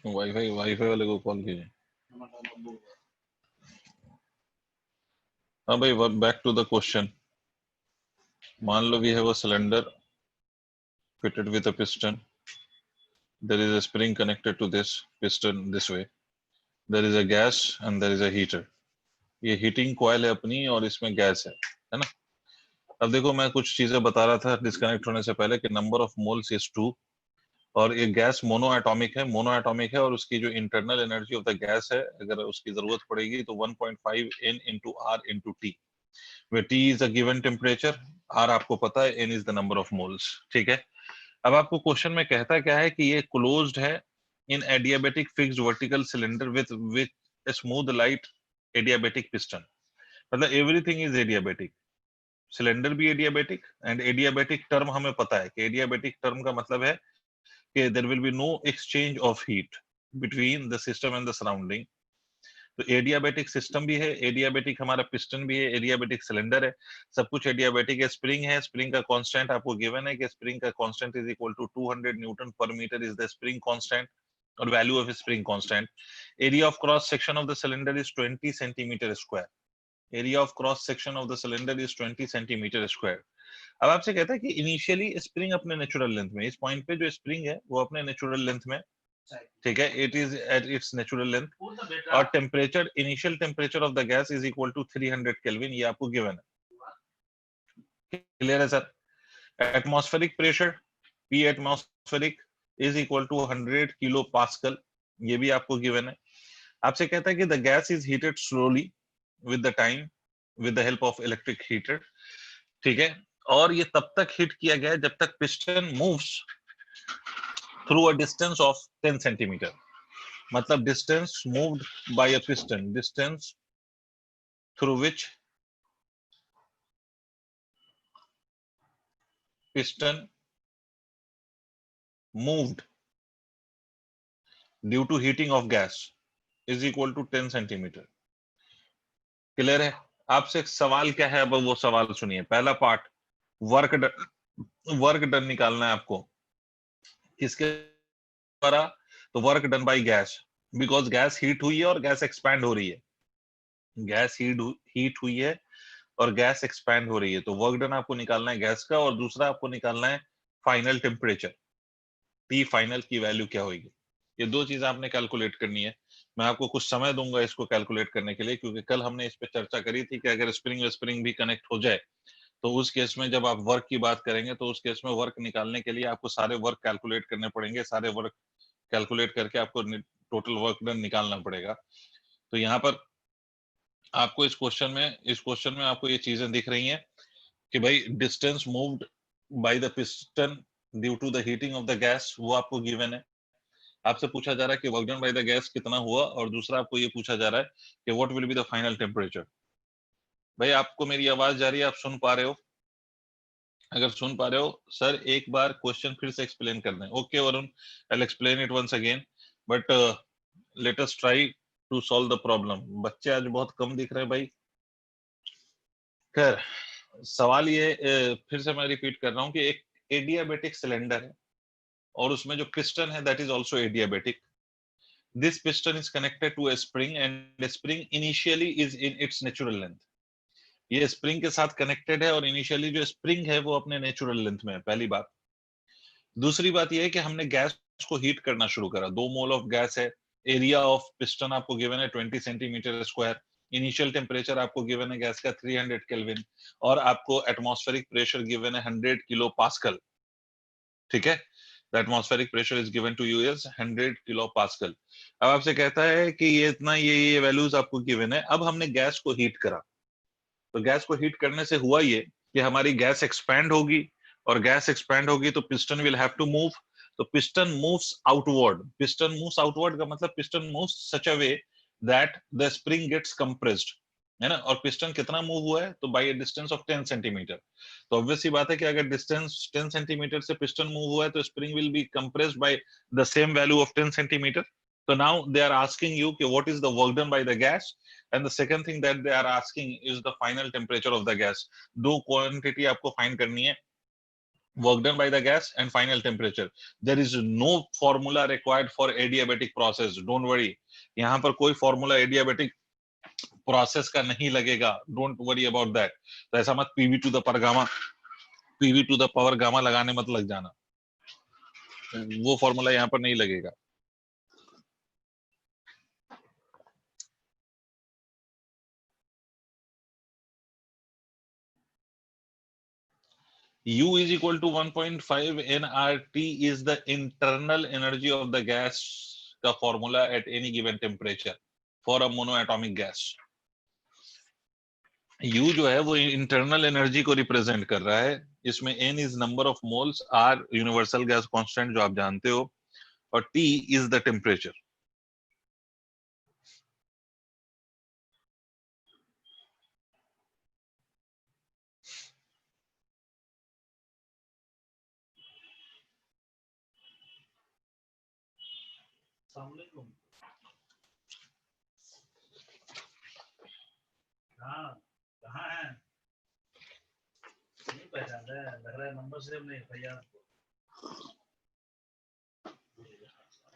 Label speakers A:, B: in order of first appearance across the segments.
A: Wifi wifi वाले को call कीजिए। हाँ भाई, बैक टू द क्वेश्चन। मान लो we have a cylinder fitted with a piston. There is a spring connected to this piston this way. There is a gas and there is a heater. ये heating coil है अपनी और इसमें gas है ना। अब देखो, मैं कुछ चीजें बता रहा था डिस्कनेक्ट होने से पहले कि नंबर ऑफ मोल्स इज 2 और ये गैस मोनो एटॉमिक है और उसकी जो internal energy of the gas है, अगर उसकी जरूरत पड़ेगी तो 1.5 N into R into T, where T is a given temperature, R आपको पता है, N is the number of moles। ठीक है, अब आपको क्वेश्चन में कहता क्या है कि ये क्लोज्ड है इन adiabatic fixed vertical cylinder with a smooth light adiabatic piston। मतलब एवरीथिंग इज एडियाबेटिक, सिलेंडर भी एडियाबेटिक, एंड एडियाबेटिक टर्म हमें पता है कि एडियाबेटिक टर्म का मतलब है कि there will be no exchange of heat between the system and the surrounding. तो एडियाबेटिक सिस्टम भी है, एडियाबेटिक हमारा पिस्टन भी है, एडियाबेटिक सिलेंडर है, सब कुछ एडियाबेटिक है। स्प्रिंग है, स्प्रिंग का कांस्टेंट आपको गिवन है कि स्प्रिंग का constant is equal to 200 newton पर metre is the spring constant और value of spring constant. Area of cross section of the cylinder is 20 centimetre square. Area of cross section of the cylinder is 20 centimetre square. अब आपसे कहता है कि initially spring अपने natural length में, इस point पे जो स्प्रिंग है वो अपने नेचुरल लेंथ में, ठीक है, it is at its natural length, और temperature, initial temperature of the gas is equal to 300 kelvin, ये आपको गिवन है। क्लियर है sir? Atmospheric pressure P atmospheric is equal to 100 kilopascal, ये भी आपको गिवन है। आपसे कहता है कि the gas is heated slowly with the time with the help of electric heater, ठीक है, और ये तब तक हिट किया गया जब तक piston moves through a distance of 10 centimetre. मतलब distance moved by a piston, distance through which piston moved due to heating of gas is equal to 10 centimetre. Clear है? आपसे सवाल क्या है, अब वो सवाल सुनिए। पहला पार्ट, वर्क डन निकालना है आपको, किसके द्वारा? तो work done by gas, because gas heat हुई है और गैस एक्सपैंड हो रही है, गैस हीट हुई है और गैस एक्सपैंड हो रही है, तो वर्क डन आपको निकालना है गैस का, और दूसरा आपको निकालना है फाइनल टेम्परेचर, T फाइनल की वैल्यू क्या होगी। ये दो चीज आपने कैलकुलेट करनी है। मैं आपको कुछ समय दूंगा इसको कैलकुलेट करने के लिए, क्योंकि कल हमने इस पे चर्चा करी थी कि अगर स्प्रिंग भी कनेक्ट हो जाए तो उस केस में जब आप वर्क की बात करेंगे तो उस केस में वर्क निकालने के लिए आपको सारे वर्क कैलकुलेट करने पड़ेंगे, सारे वर्क कैलकुलेट करके आपको टोटल वर्क डन निकालना पड़ेगा। तो यहाँ पर आपको इस क्वेश्चन में आपको ये चीजें दिख रही हैं कि भाई distance moved by the piston due to the heating of the gas, वो आपको गिवन है। आपसे पूछा जा रहा है कि work done by the gas कितना हुआ, और दूसरा आपको ये पूछा जा रहा है कि what will be the final temperature. भाई आपको मेरी आवाज जा रही है? आप सुन पा रहे हो? अगर सुन पा रहे हो सर, एक बार क्वेश्चन फिर से एक्सप्लेन कर दें। Okay Varun, I will explain it once again, but let us try to solve the problem. बच्चे आज बहुत कम दिख रहे हैं भाई। खैर, सवाल ये फिर से मैं रिपीट कर रहा हूँ कि एक एडियाबेटिक सिलेंडर है और उसमें जो पिस्टन है that is also adiabatic. This piston is connected to a spring and the spring initially is in its natural length। ये स्प्रिंग के साथ कनेक्टेड है और इनिशियली जो स्प्रिंग है वो अपने नेचुरल लेंथ में है, पहली बात। दूसरी बात ये है कि हमने गैस को हीट करना शुरू करा, 2 मोल ऑफ गैस है, एरिया ऑफ पिस्टन आपको गिवन है 20 सेंटीमीटर स्क्वायर, इनिशियल टेम्परेचर आपको गिवन है गैस का 300 केल्विन, और आपको एटमॉस्फेरिक प्रेशर गिवन है 100 किलो पास्कल, ठीक है। The atmospheric pressure is given to you as 100 kilopascal। अब आपसे कहता है कि ये इतना ये वैल्यूज आपको गिवन है। अब हमने गैस को हीट करा, तो गैस को हीट करने से हुआ ये कि हमारी गैस एक्सपैंड होगी, और गैस एक्सपैंड होगी तो piston will have to move. तो piston moves outward, piston moves outward का मतलब piston moves such a way that the spring gets compressed, है ना। और पिस्टन कितना मूव हुआ है? तो by a distance of 10 centimetre. तो ऑब्वियस सी बात है कि अगर डिस्टेंस 10 सेंटीमीटर से पिस्टन मूव हुआ है तो spring will be compressed by the same value of 10 centimetre. So now they are asking you what is the work done by the gas, and the second thing that they are asking is the final temperature of the gas। दो quantity आपको find करनी है, work done by the gas and final temperature. There is no formula required for adiabatic process, don't worry. यहाँ पर कोई formula adiabatic process का नहीं लगेगा, don't worry about that. तो ऐसा मत pv to the power gamma, pv to the power gamma लगाने मत लग जाना, वो formula यहाँ पर नहीं लगेगा. U is equal to 1.5 nRT is the internal energy of the gas का formula at any given temperature for a monoatomic gas. U जो है वो इंटरनल एनर्जी को रिप्रेजेंट कर रहा है. इसमें N is number of moles, R universal gas constant जो आप जानते हो, और T इज द टेम्परेचर.
B: कहाँ है? नहीं पहचान रहा है, लग रहा है नंबर सेव नहीं भैया.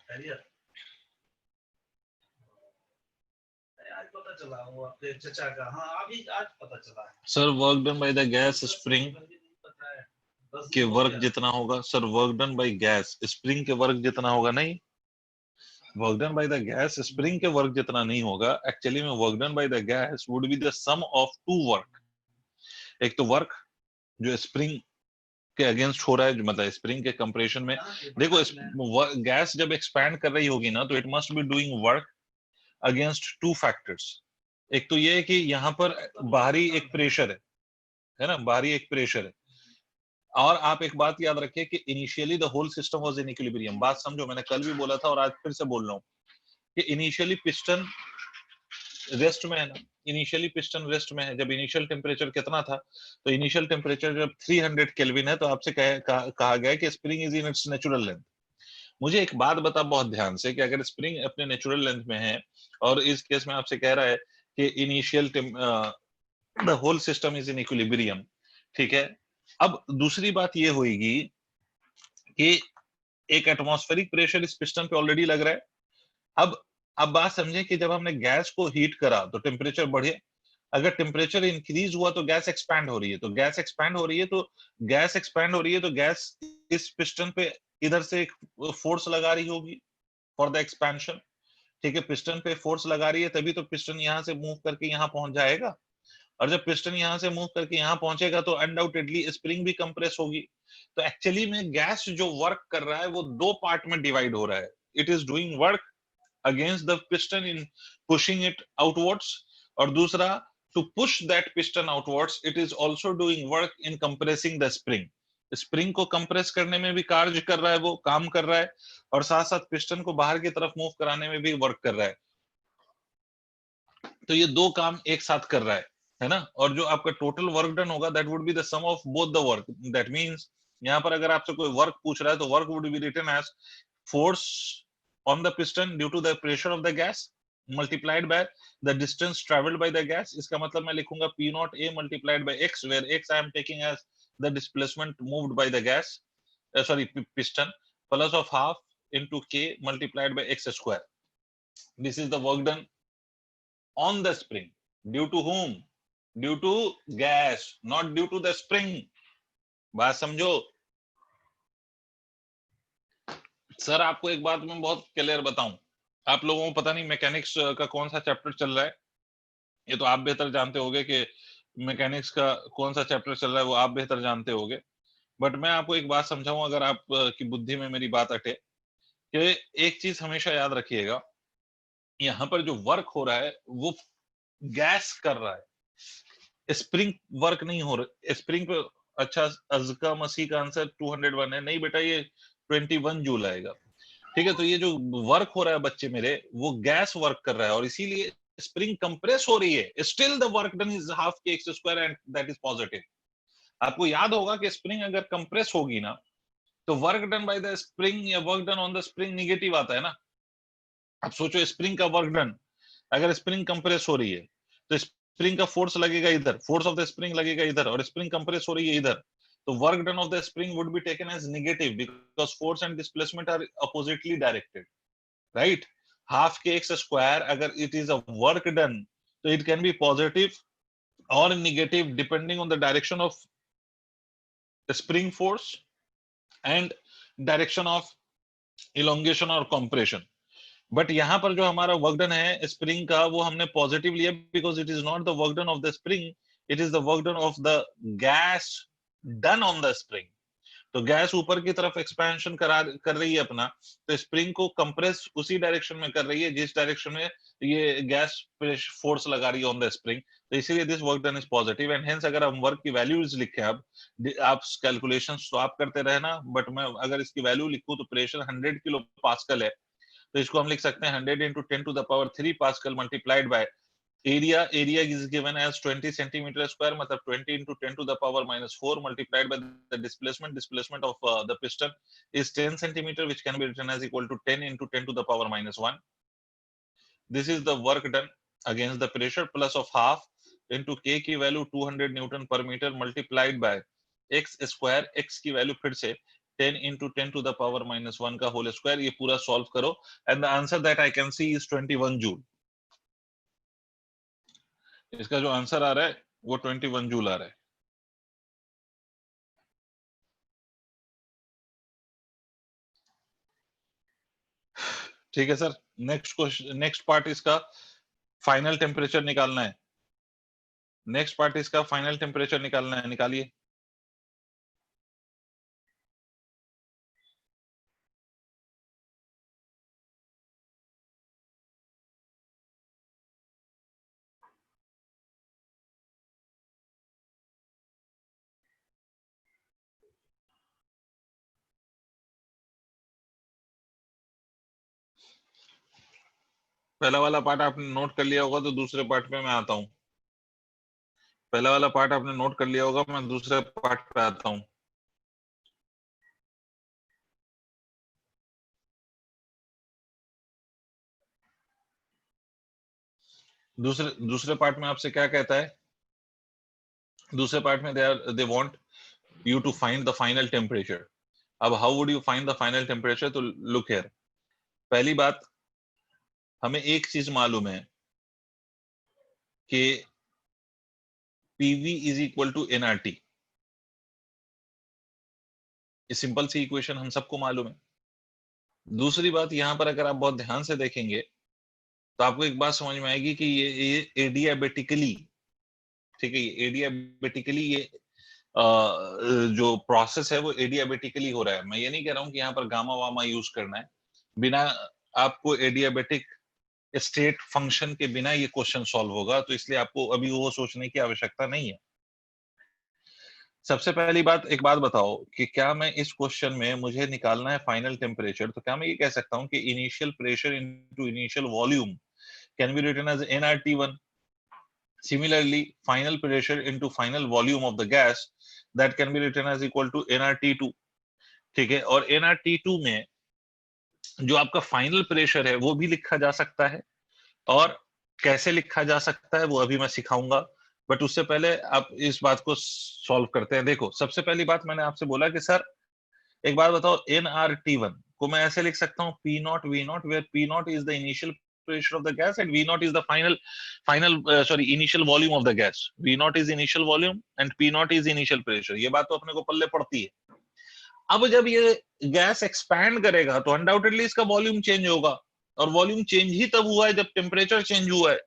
B: खैरियत? आज पता चला वो आपके चचा का. हाँ अभी आज पता चला है.
A: Sir work done by the gas spring के वर्क जितना होगा, sir work done by gas spring के वर्क जितना होगा, नहीं, work done by the gas spring के वर्क जितना नहीं होगा. एक्चुअली में work done by the gas would be the sum of two work. एक तो वर्क जो स्प्रिंग के अगेंस्ट हो रहा है, जो मतलब स्प्रिंग के कंप्रेशन में. देखो गैस जब एक्सपैंड कर रही होगी ना, तो it must be doing work against two factors. एक तो ये है कि यहाँ पर बाहरी एक प्रेशर है ना, बाहरी एक प्रेशर है. और आप एक बात याद रखिए कि initially the whole system was in equilibrium. बात समझो, मैंने कल भी बोला था और आज फिर से बोल रहा हूँ कि इनिशियली पिस्टन रेस्ट में है ना, इनिशियली पिस्टन रेस्ट में है. जब इनिशियल टेम्परेचर कितना था, तो इनिशियल टेम्परेचर जब 300 केल्विन है, तो आपसे कहा गया कि spring is in its natural length. मुझे एक बात बता बहुत ध्यान से कि अगर स्प्रिंग अपने नेचुरल लेंथ में है और इस केस में आपसे कह रहा है कि initial the whole system is in equilibrium, ठीक है. अब दूसरी बात ये होगी कि एक एटमॉस्फेरिक प्रेशर इस पिस्टन पे ऑलरेडी लग रहा है. अब बात समझे कि जब हमने गैस को हीट करा तो टेम्परेचर बढ़े. अगर टेम्परेचर इंक्रीज हुआ तो गैस एक्सपैंड हो रही है, तो गैस एक्सपैंड हो रही है, तो गैस एक्सपैंड हो रही है, तो गैस इस पिस्टन पे इधर से एक फोर्स लगा रही होगी फॉर द एक्सपेंशन. ठीक है, पिस्टन पे फोर्स लगा रही है, तभी तो पिस्टन यहां से मूव करके यहां पहुंच जाएगा. और जब पिस्टन यहां से मूव करके यहां पहुंचेगा तो अनडाउटेडली स्प्रिंग भी कंप्रेस होगी. तो एक्चुअली में गैस जो वर्क कर रहा है वो दो पार्ट में डिवाइड हो रहा है. It is doing work against the piston in pushing it outwards, और दूसरा to push that piston outwards it is also doing work in compressing the spring. Spring को कंप्रेस करने में भी कार्य कर रहा है, वो काम कर रहा है, और साथ साथ पिस्टन को बाहर की तरफ मूव कराने में भी वर्क कर रहा है. तो ये दो काम एक साथ कर रहा है ना. और जो आपका टोटल वर्क डन होगा that would be the sum of both the work. That means यहाँ पर अगर आपसे कोई वर्क पूछ रहा है तो work would be written as force on the piston due to the pressure of the gas multiplied by the distance traveled by the gas. इसका मतलब मैं लिखूंगा P naught A multiplied by X, where X I am taking as the displacement moved by the gas, piston, plus of half into K multiplied by X square. This is the work done on the spring. Due to whom? Due to gas, not due to the spring. बात समझो. Sir आपको एक बात मैं बहुत clear बताऊं, आप लोगों को पता नहीं मैकेनिक्स का कौन सा चैप्टर चल रहा है, ये तो आप बेहतर जानते होंगे कि मैकेनिक्स का कौन सा चैप्टर चल रहा है, वो आप बेहतर जानते होंगे. बट मैं आपको एक बात समझाऊं, अगर आप की बुद्धि में मेरी बात अटे, कि एक चीज हमेशा याद रखिएगा, यहाँ पर जो वर्क हो रहा है वो गैस कर रहा है, स्प्रिंग वर्क नहीं हो रहा. स्प्रिंग पे अच्छा अज़का मसीह का आंसर 201 है. नहीं बेटा, ये 21 जूल आएगा. ठीक है, तो ये जो वर्क हो रहा है बच्चे मेरे, वो गैस वर्क कर रहा है, और इसीलिए स्प्रिंग कंप्रेस हो रही है. Still the work done is half k x square and that is positive. आपको याद होगा कि स्प्रिंग अगर कंप्रेस होगी ना, तो work done by the spring या work done on the spring negative आता है ना. अब सोचो स्प्रिंग का वर्क डन, अगर स्प्रिंग कंप्रेस हो रही है तो स्प्रिंग का फोर्स लगेगा इधर, फोर्स ऑफ द स्प्रिंग लगेगा इधर, और स्प्रिंग कंप्रेस हो रही है इधर, तो work done of the spring would be taken as negative because force and displacement are oppositely directed, right? Half kx square, agar it is a work done, so it can be positive or negative depending on the direction of the spring force and direction of elongation or compression. But यहाँ पर जो हमारा work done है spring का वो हमने positive लिया because it is not the work done of the spring, it is the work done of the gas done on the spring. तो गैस ऊपर की तरफ एक्सपेंशन कर रही है अपना, तो स्प्रिंग को कंप्रेस उसी डायरेक्शन में कर रही है जिस डायरेक्शन में ये गैस फोर्स लगा रही है ऑन द स्प्रिंग। तो इसीलिए this work done is positive and hence अगर हम वर्क की वैल्यूज लिखें, अब आप कैलकुलेशंस तो आप करते रहना, बट मैं अगर इसकी वैल्यू लिखूं तो प्रेशर 100 किलो पास्कल है, तो इसको हम लिख सकते हैं 100 into 10 to the power 3 Pascal multiplied by area is given as 20 centimeter square, मतलब 20 into 10 to the power minus 4 multiplied by the displacement of the piston is 10 centimeter, which can be written as equal to 10 into 10 to the power minus 1. This is the work done against the pressure plus of half into k की value 200 Newton per meter multiplied by x square, x की value फिर से 10 into 10 to the power minus 1 का whole square। ये पूरा solve करो and the answer that I can see is 21 joule. इसका जो आंसर आ रहा है वो 21 जूल आ रहा है। ठीक है sir, next question, next part इसका फाइनल टेम्परेचर निकालना है। नेक्स्ट पार्ट इसका फाइनल टेम्परेचर निकालना है, निकालिए। पहला वाला पार्ट आपने नोट कर लिया होगा तो दूसरे पार्ट पे मैं आता हूं। पहला वाला पार्ट आपने नोट कर लिया होगा, मैं दूसरे पार्ट पे आता हूं। दूसरे पार्ट में आपसे क्या कहता है? दूसरे पार्ट में they want you to find the final temperature. अब how would you find the final temperature? तो लुक हियर, पहली बात हमें एक चीज मालूम है कि PV is equal to nRT। ये सिंपल सी इक्वेशन हम सबको मालूम है। दूसरी बात यहाँ पर अगर आप बहुत ध्यान से देखेंगे तो आपको एक बात समझ में आएगी कि ये एडियाबेटिकली, ठीक है, ये एडियाबेटिकली ये जो प्रोसेस है वो एडियाबेटिकली हो रहा है। मैं ये नहीं कह रहा हूँ कि यहाँ पर गामा वामा यूज करना है, बिना आपको एडियाबेटिक स्टेट फंक्शन के बिना ये क्वेश्चन सॉल्व होगा, तो इसलिए आपको अभी वो सोचने की आवश्यकता नहीं है। सबसे पहली बात, एक बात बताओ कि क्या मैं इस क्वेश्चन में मुझे निकालना है फाइनल टेम्परेचर, तो क्या मैं ये कह सकता हूँ कि initial pressure into initial volume can be written as nRT1। Similarly, final pressure into final volume of the gas that can be written as equal to nRT2। ठीक है, और nRT2 में जो आपका फाइनल प्रेशर है वो भी लिखा जा सकता है, और कैसे लिखा जा सकता है वो अभी मैं सिखाऊंगा। बट उससे पहले आप इस बात को सॉल्व करते हैं। देखो, सबसे पहली बात मैंने आपसे बोला कि सर एक बात बताओ, nRT1 को मैं ऐसे लिख सकता हूँ P0 V0, where P0 is the initial pressure of the gas and V0 is the initial volume of the gas। V0 is initial volume and P0 is initial pressure। ये बात तो अपने को पल्ले पड़ती है। अब जब ये गैस एक्सपैंड करेगा तो अनडाउटेडली इसका वॉल्यूम चेंज होगा, और वॉल्यूम चेंज ही तब हुआ है जब टेम्परेचर चेंज हुआ है।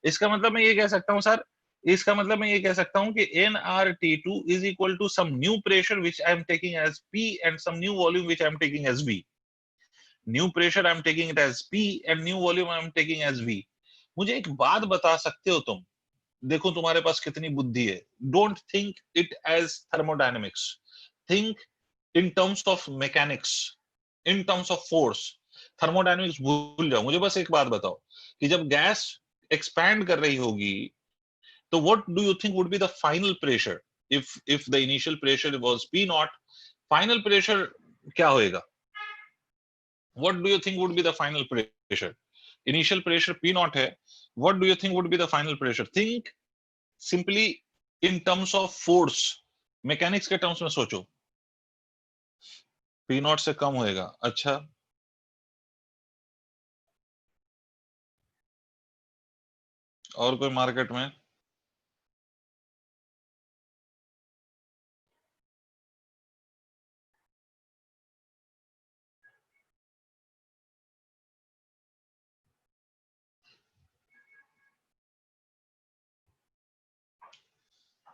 A: इसका मतलब मैं ये कह सकता हूँ सर, इसका मतलब मैं ये कह सकता हूँ कि nRT2 is equal to some new pressure which I am taking as P and some new volume which I am taking as V। New pressure I am taking it as P and new volume I am taking as V। मुझे एक बात बता सकते हो तुम, देखो तुम्हारे पास कितनी बुद्धि है। Don't think it as thermodynamics, think in terms of mechanics, in terms of force। Thermodynamics भूल जाओ, मुझे बस एक बात बताओ कि जब गैस एक्सपैंड कर रही होगी तो what do you think would be the final pressure? if the initial pressure was P0, final pressure क्या होएगा? What do you think would be the final pressure? Initial pressure P0 है, what do you think would be the final pressure? Think simply in terms of force, mechanics के terms में सोचो, P not से कम होएगा। अच्छा, और कोई market में?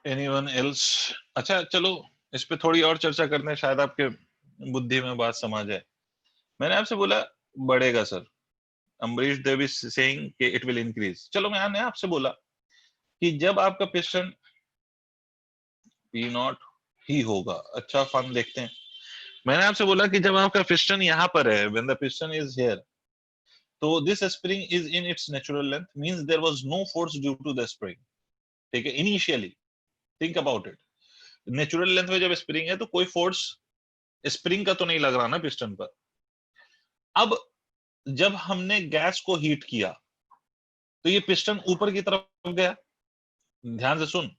A: Anyone else? अच्छा चलो, इस पे थोड़ी और चर्चा करते हैं, शायद आपके बुद्धि में बात समझ आए। मैंने आपसे बोला बढ़ेगा sir, Ambrish Dev is saying कि इट विल इंक्रीज। चलो मैंने आपसे बोला कि जब आपका पिस्टन पी नॉट ही होगा, अच्छा फन देखते हैं। मैंने आपसे बोला कि जब आपका पिस्टन यहाँ पर है, when the piston is here, तो this spring is in its natural length, means there was no force due to the spring. ठीक है, initially think about it, natural length में जब स्प्रिंग है तो कोई फोर्स स्प्रिंग का तो नहीं लग रहा ना पिस्टन पर। अब जब हमने गैस को हीट किया तो ये पिस्टन ऊपर की तरफ गया, ध्यान से सुन,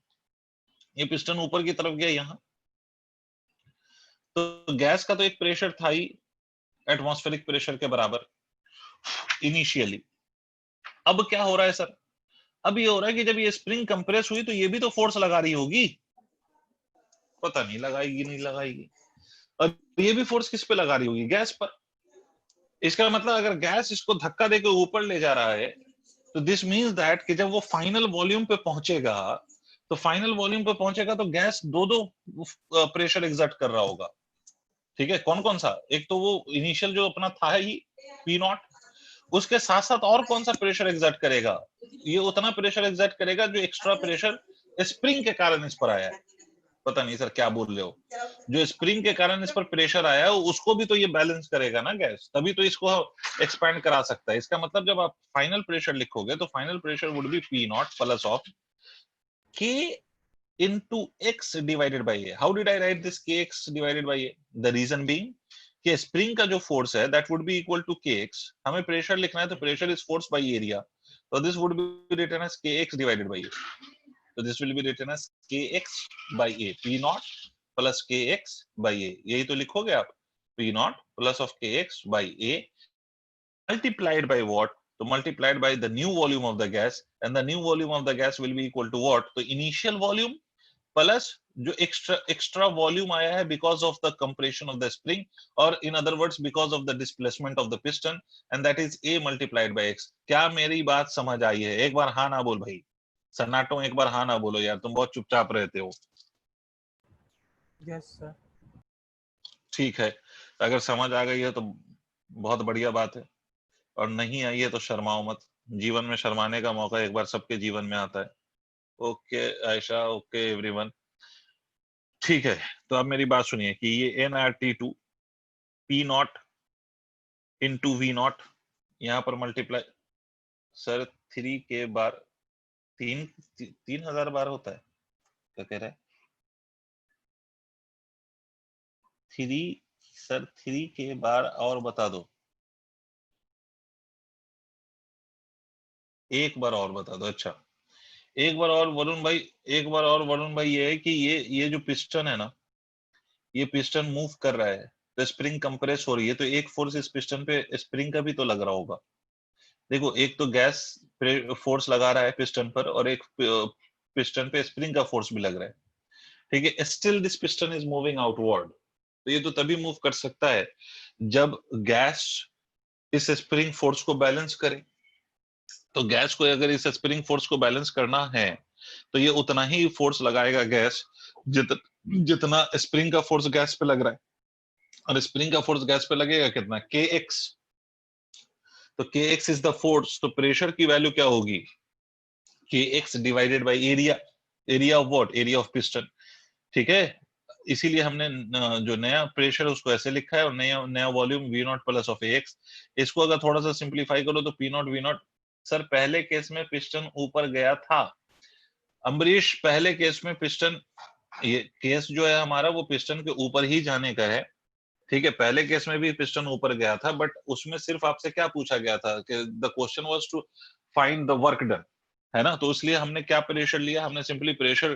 A: ये पिस्टन ऊपर की तरफ गया यहां, तो गैस का तो एक प्रेशर था ही एटमॉस्फेरिक प्रेशर के बराबर इनिशियली। अब क्या हो रहा है सर? अब ये हो रहा है कि जब ये स्प्रिंग कंप्रेस हुई तो ये भी तो फोर्स लगा रही होगी, पता नहीं लगाएगी नहीं लगाएगी। और ये भी फोर्स किस पे लगा रही होगी? गैस पर। इसका मतलब अगर गैस इसको धक्का देकर ऊपर ले जा रहा है तो दिस मींस दैट कि जब वो फाइनल वॉल्यूम पे पहुंचेगा, तो फाइनल वॉल्यूम पे पहुंचेगा तो गैस दो दो प्रेशर एग्जर्ट कर रहा होगा। ठीक है, कौन कौन सा? एक तो वो इनिशियल जो अपना था ही पी नॉट, उसके साथ साथ और कौन सा प्रेशर एग्जर्ट करेगा? ये उतना प्रेशर एग्जर्ट करेगा जो एक्स्ट्रा प्रेशर स्प्रिंग के कारण इस पर आया है। पता नहीं सर क्या बोल रहे हो, जो स्प्रिंग के कारण इस पर प्रेशर आया है उसको भी तो ये बैलेंस करेगा ना गैस, तभी तो इसको एक्सपैंड करा सकता है। इसका मतलब जब आप फाइनल प्रेशर लिखोगे तो final pressure would be P naught plus of के into x divided by a. How did I write this kx divided by a? The reason being कि स्प्रिंग का जो फोर्स है that would be equal to kx, हमें pressure लिखना है तो pressure is force by area, तो this would be written as kx divided by a. तो this will be written as kx by a, p naught plus kx by a, यही तो लिखोगे आप, p naught plus of kx by a multiplied by what? So multiplied by the new volume of the gas, and the new volume of the gas will be equal to what? तो initial volume plus जो extra volume आया है because of the compression of the spring, और in other words because of the displacement of the piston, and that is a multiplied by x. क्या मेरी बात समझ आई है? एक बार हाँ ना बोल भाई, सन्नाटो एक बार हाँ ना बोलो यार, तुम बहुत चुपचाप रहते हो।
C: Yes sir.
A: ठीक है, अगर समझ आ गई है तो बहुत बढ़िया बात है, और नहीं आई है तो शर्माओ मत, जीवन में शर्माने का मौका एक बार सबके जीवन में आता है। ओके आयशा, ओके एवरीवन, ठीक है। तो अब मेरी बात सुनिए कि ये nRT2 P not into V not यहाँ पर मल्टीप्लाई, सर 3 के बार 3000 बार होता है, क्या कह रहा है? 3 सर 3 के बार और बता दो, एक बार और बता दो। अच्छा एक बार और वरुण भाई, एक बार और वरुण भाई, ये है कि ये जो पिस्टन है ना, ये पिस्टन मूव कर रहा है तो स्प्रिंग कंप्रेस हो रही है, तो एक फोर्स इस पिस्टन पे स्प्रिंग का भी तो लग रहा होगा। देखो एक तो गैस फोर्स लगा रहा है पिस्टन पर, और एक पिस्टन पे स्प्रिंग का फोर्स भी लग रहा है। ठीक है, still this piston is moving outward, तो ये तो तभी मूव कर सकता है जब गैस इस स्प्रिंग फोर्स को बैलेंस करे। तो गैस को अगर इस स्प्रिंग फोर्स को बैलेंस करना है तो ये उतना ही फोर्स लगाएगा गैस जितना स्प्रिंग का फोर्स गैस पे लग रहा है, और स्प्रिंग का फोर्स गैस पे लगेगा कितना? kx। तो kx इज द फोर्स, तो प्रेशर की वैल्यू क्या होगी? kx divided by area, area of what? Area of piston. ठीक है, इसीलिए हमने जो नया प्रेशर है उसको ऐसे लिखा है, और नया नया volume V naught plus of X. इसको अगर थोड़ा सा सिंप्लीफाई करो तो P naught we naught, sir पहले केस में पिस्टन ऊपर गया था अम्बरीश, पहले केस में पिस्टन, ये केस जो है हमारा वो पिस्टन के ऊपर ही जाने का है। ठीक है, पहले केस में भी पिस्टन ऊपर गया था, बट उसमें सिर्फ आपसे क्या पूछा गया था कि the question was to find the work done, है ना। तो इसलिए हमने क्या प्रेशर लिया, हमने सिंपली प्रेशर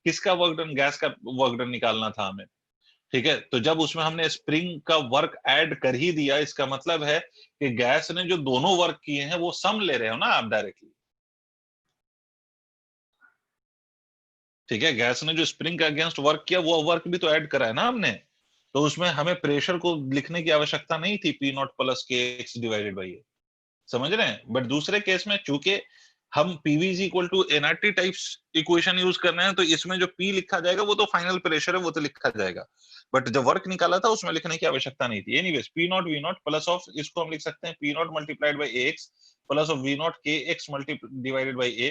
A: किसका वर्क डन, गैस का वर्क डन निकालना था हमें, ठीक है। तो जब उसमें हमने स्प्रिंग का वर्क ऐड कर ही दिया, इसका मतलब है कि गैस ने जो दोनों वर्क किए हैं वो सम ले रहे हो ना आप डायरेक्टली, ठीक है। गैस ने जो स्प्रिंग के अगेंस्ट वर्क किया वो वर्क भी तो ऐड करा है ना हमने। तो उसमें हमें प्रेशर को लिखने की आवश्यकता नहीं थी, P naught plus K x divided by A, समझ रहे हैं। बट दूसरे केस में चूंकि हम PV is equal to NRT types equation use कर रहे हैं, तो इसमें जो पी लिखा जाएगा वो तो फाइनल प्रेशर है, वो तो लिखा जाएगा। बट जो वर्क निकाला था उसमें लिखने की आवश्यकता नहीं थी। Anyways p naught we naught plus of, इसको हम लिख सकते हैं p naught multiplied by a x plus of v naught k x multi divided by a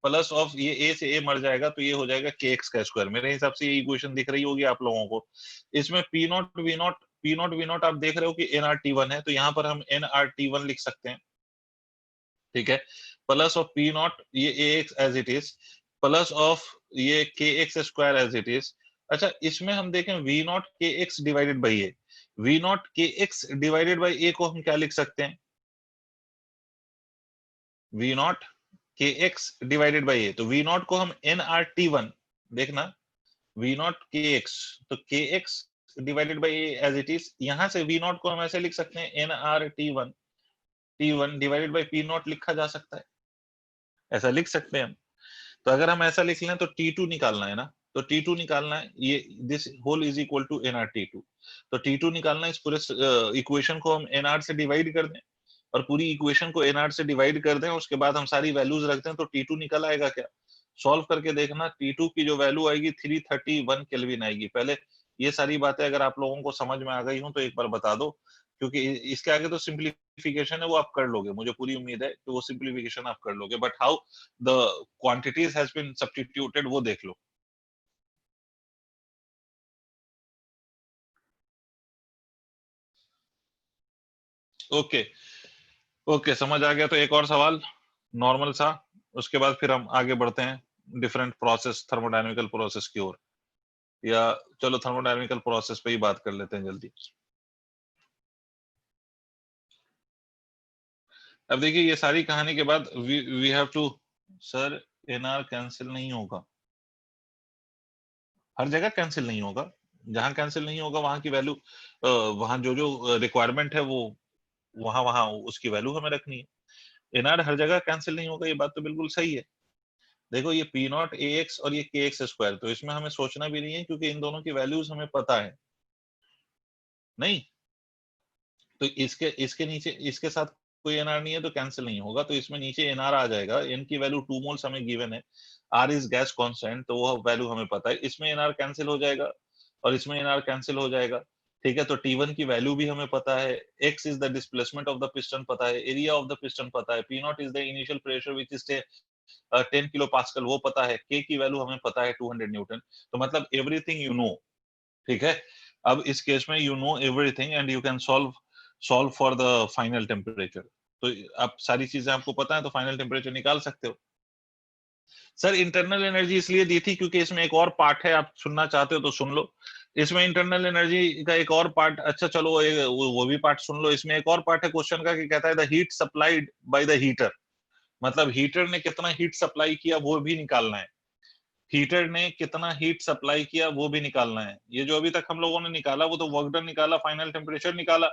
A: plus of, ये ए से ए मर जाएगा तो ये हो जाएगा के एक्स का स्क्वायर। मेरे हिसाब से ये इक्वेशन दिख रही होगी आप लोगों को। इसमें पी नॉट वी नॉट आप देख रहे हो कि एनआरटी1 है, तो यहाँ पर हम एनआरटी1 लिख सकते हैं, ठीक है। प्लस ऑफ पी नॉट ये a x as it is plus of ये k x square as it is. अच्छा, इसमें हम देखें v naught k x divided by a, v naught k x divided by a को हम क्या लिख सकते हैं, v naught k x divided by a. तो वी नॉट को हम एन आर टी वन, देखना वी नॉट के एक्स, तो k x divided by a as it is. यहां से वी नॉट को हम ऐसे लिख सकते हैं N R T one divided by P naught लिखा जा सकता है, ऐसा लिख सकते हैं हम। तो अगर हम ऐसा लिख लें तो T2 निकालना है ना, तो T2 निकालना है, ये this whole is equal to NR T2। तो T2 निकालना है, इस पूरे इक्वेशन को हम एनआर से डिवाइड कर दें और पूरी इक्वेशन को एनआर से डिवाइड कर दें, उसके बाद हम सारी वैल्यूज रख दें, तो T2 निकल आएगा क्या। सॉल्व करके देखना, T2 की जो वैल्यू आएगी 331 केल्विन आएगी। पहले ये सारी बातें अगर आप लोगों को समझ में आ गई हो तो एक बार बता दो, क्योंकि इसके आगे तो सिंप्लीफिकेशन है वो आप कर लोगे, मुझे पूरी उम्मीद है कि वो सिंप्लीफिकेशन आप कर लोगे। But how the quantities has been substituted वो देख लो। ओके ओके, समझ आ गया। तो एक और सवाल नॉर्मल सा, उसके बाद फिर हम आगे बढ़ते हैं डिफरेंट प्रोसेस, थर्मोडायनेमिकल प्रोसेस की ओर। या चलो थर्मोडायनेमिकल प्रोसेस पे ही बात कर लेते हैं जल्दी। अब देखिए ये सारी कहानी के बाद we have to, sir NR cancel नहीं होगा, हर जगह कैंसिल नहीं होगा, जहां कैंसिल नहीं होगा वहां की वैल्यू, वहां जो जो रिक्वायरमेंट है वो वहां वहां उसकी वैल्यू हमें रखनी है। एनआर हर जगह कैंसिल नहीं होगा, ये बात तो बिल्कुल सही है। देखो ये पी नॉट ए एक्स और ये के एक्स स्क्वायर, तो इसमें हमें सोचना भी नहीं है क्योंकि इन दोनों की वैल्यूज हमें पता है नहीं। तो इसके इसके नीचे इसके साथ कोई एनआर नहीं है तो कैंसिल नहीं होगा, तो इसमें नीचे एनआर आ जाएगा। एन की वैल्यू 2 मोल्स हमें गिवन है, आर इज गैस कांस्टेंट, तो वो वैल्यू हमें पता है। इसमें एनआर कैंसिल हो जाएगा और इसमें एनआर कैंसिल हो जाएगा, ठीक है। तो T1 की वैल्यू भी हमें पता है, x is the displacement of the piston पता है, एरिया ऑफ द पिस्टन पता है, P not is the initial pressure which is 10 kilo pascal वो पता है, K की वैल्यू हमें पता है 200 न्यूटन। तो मतलब एवरीथिंग यू नो, ठीक है। अब इस केस में you know everything and you can solve for the final temperature. तो अब सारी चीजें आपको पता है तो फाइनल टेम्परेचर निकाल सकते हो। सर इंटरनल एनर्जी इसलिए दी थी क्योंकि इसमें एक और पार्ट है, आप सुनना चाहते हो तो सुन लो। इसमें इंटरनल एनर्जी का एक और पार्ट, अच्छा चलो वो भी पार्ट सुन लो। इसमें एक और पार्ट है क्वेश्चन का कि कहता है the heat supplied by the heater, मतलब हीटर ने कितना हीट सप्लाई किया वो भी निकालना है। हीटर ने कितना हीट सप्लाई किया वो भी निकालना है। ये जो अभी तक हम लोगों ने निकाला वो तो वर्क डन निकाला, फाइनल टेम्परेचर निकाला।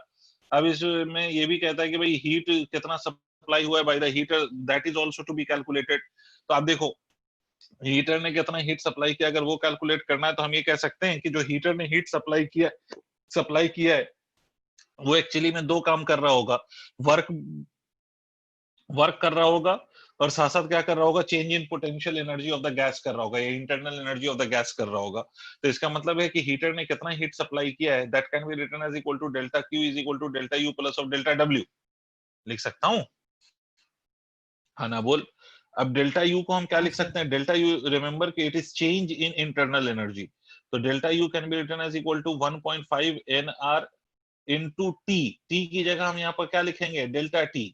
A: अब इसमें ये भी कहता है कि भाई हीट कितना सप्लाई हुआ है by the heater, that is also to be calculated. तो आप देखो हीटर ने कितना हीट सप्लाई किया, अगर वो कैलकुलेट करना है तो हम ये कह सकते हैं कि जो हीटर ने हीट सप्लाई किया है वो एक्चुअली में दो काम कर रहा होगा, वर्क वर्क कर रहा होगा और साथ साथ क्या कर रहा होगा, change in potential energy of the gas कर रहा होगा या internal energy of the gas कर रहा होगा। तो इसका मतलब है कि हीटर ने कितना हीट सप्लाई किया है, that can be written as equal to delta Q is equal to delta U plus of delta W, लिख सकता हूं। हाँ ना बोल। अब डेल्टा यू को हम क्या लिख सकते हैं, डेल्टा यू रिमेंबर कि it is change in internal energy, तो delta you can be written as equal to 1.5 n R into T. T की जगह हम यहाँ पर क्या लिखेंगे, डेल्टा टी,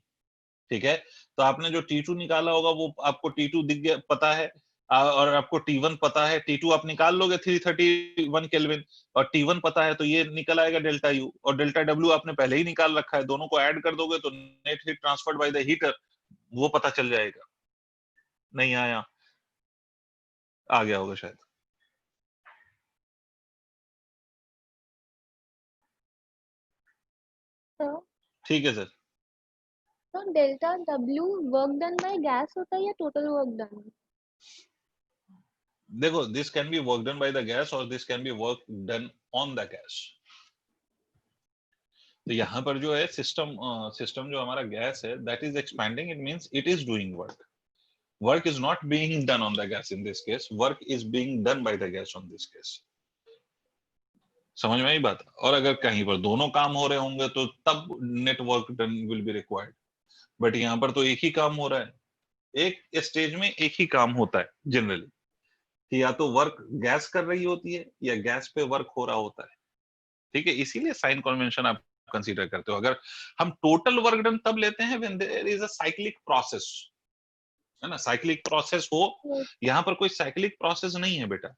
A: ठीक है। तो आपने जो T2 निकाला होगा वो आपको T2 दिख गया, पता है, और आपको T1 पता है। T2 आप निकाल लोगे 331 केल्विन, और T1 पता है तो ये निकल आएगा डेल्टा यू, और डेल्टा डब्ल्यू आपने पहले ही निकाल रखा है, दोनों को ऐड कर दोगे तो net heat transferred by the heater वो पता चल जाएगा। नहीं आया, आ गया होगा शायद।
C: तो
A: ठीक है sir.
C: Delta W work done by gas होता है या टोटल वर्क डन?
A: देखो, this can be work done by the gas और this can be work done on the gas. तो यहाँ पर जो है सिस्टम जो हमारा गैस है, that is expanding, it means it is doing work. Work is not being done on the gas in this case, work is being done by the gas on this case. समझ में आई बात? और अगर कहीं पर दोनों काम हो रहे होंगे तो तब network done will be required, but यहाँ पर तो एक ही काम हो रहा है, एक स्टेज में एक ही काम होता है जनरली, कि या तो वर्क गैस कर रही होती है या गैस पे वर्क हो रहा होता है। ठीक है, इसीलिए साइन कन्वेंशन आप कंसीडर करते हो। अगर हम टोटल वर्क डन तब लेते हैं when there is a cyclic process, है ना, साइक्लिक प्रोसेस हो। यहाँ पर कोई साइक्लिक प्रोसेस नहीं है बेटा,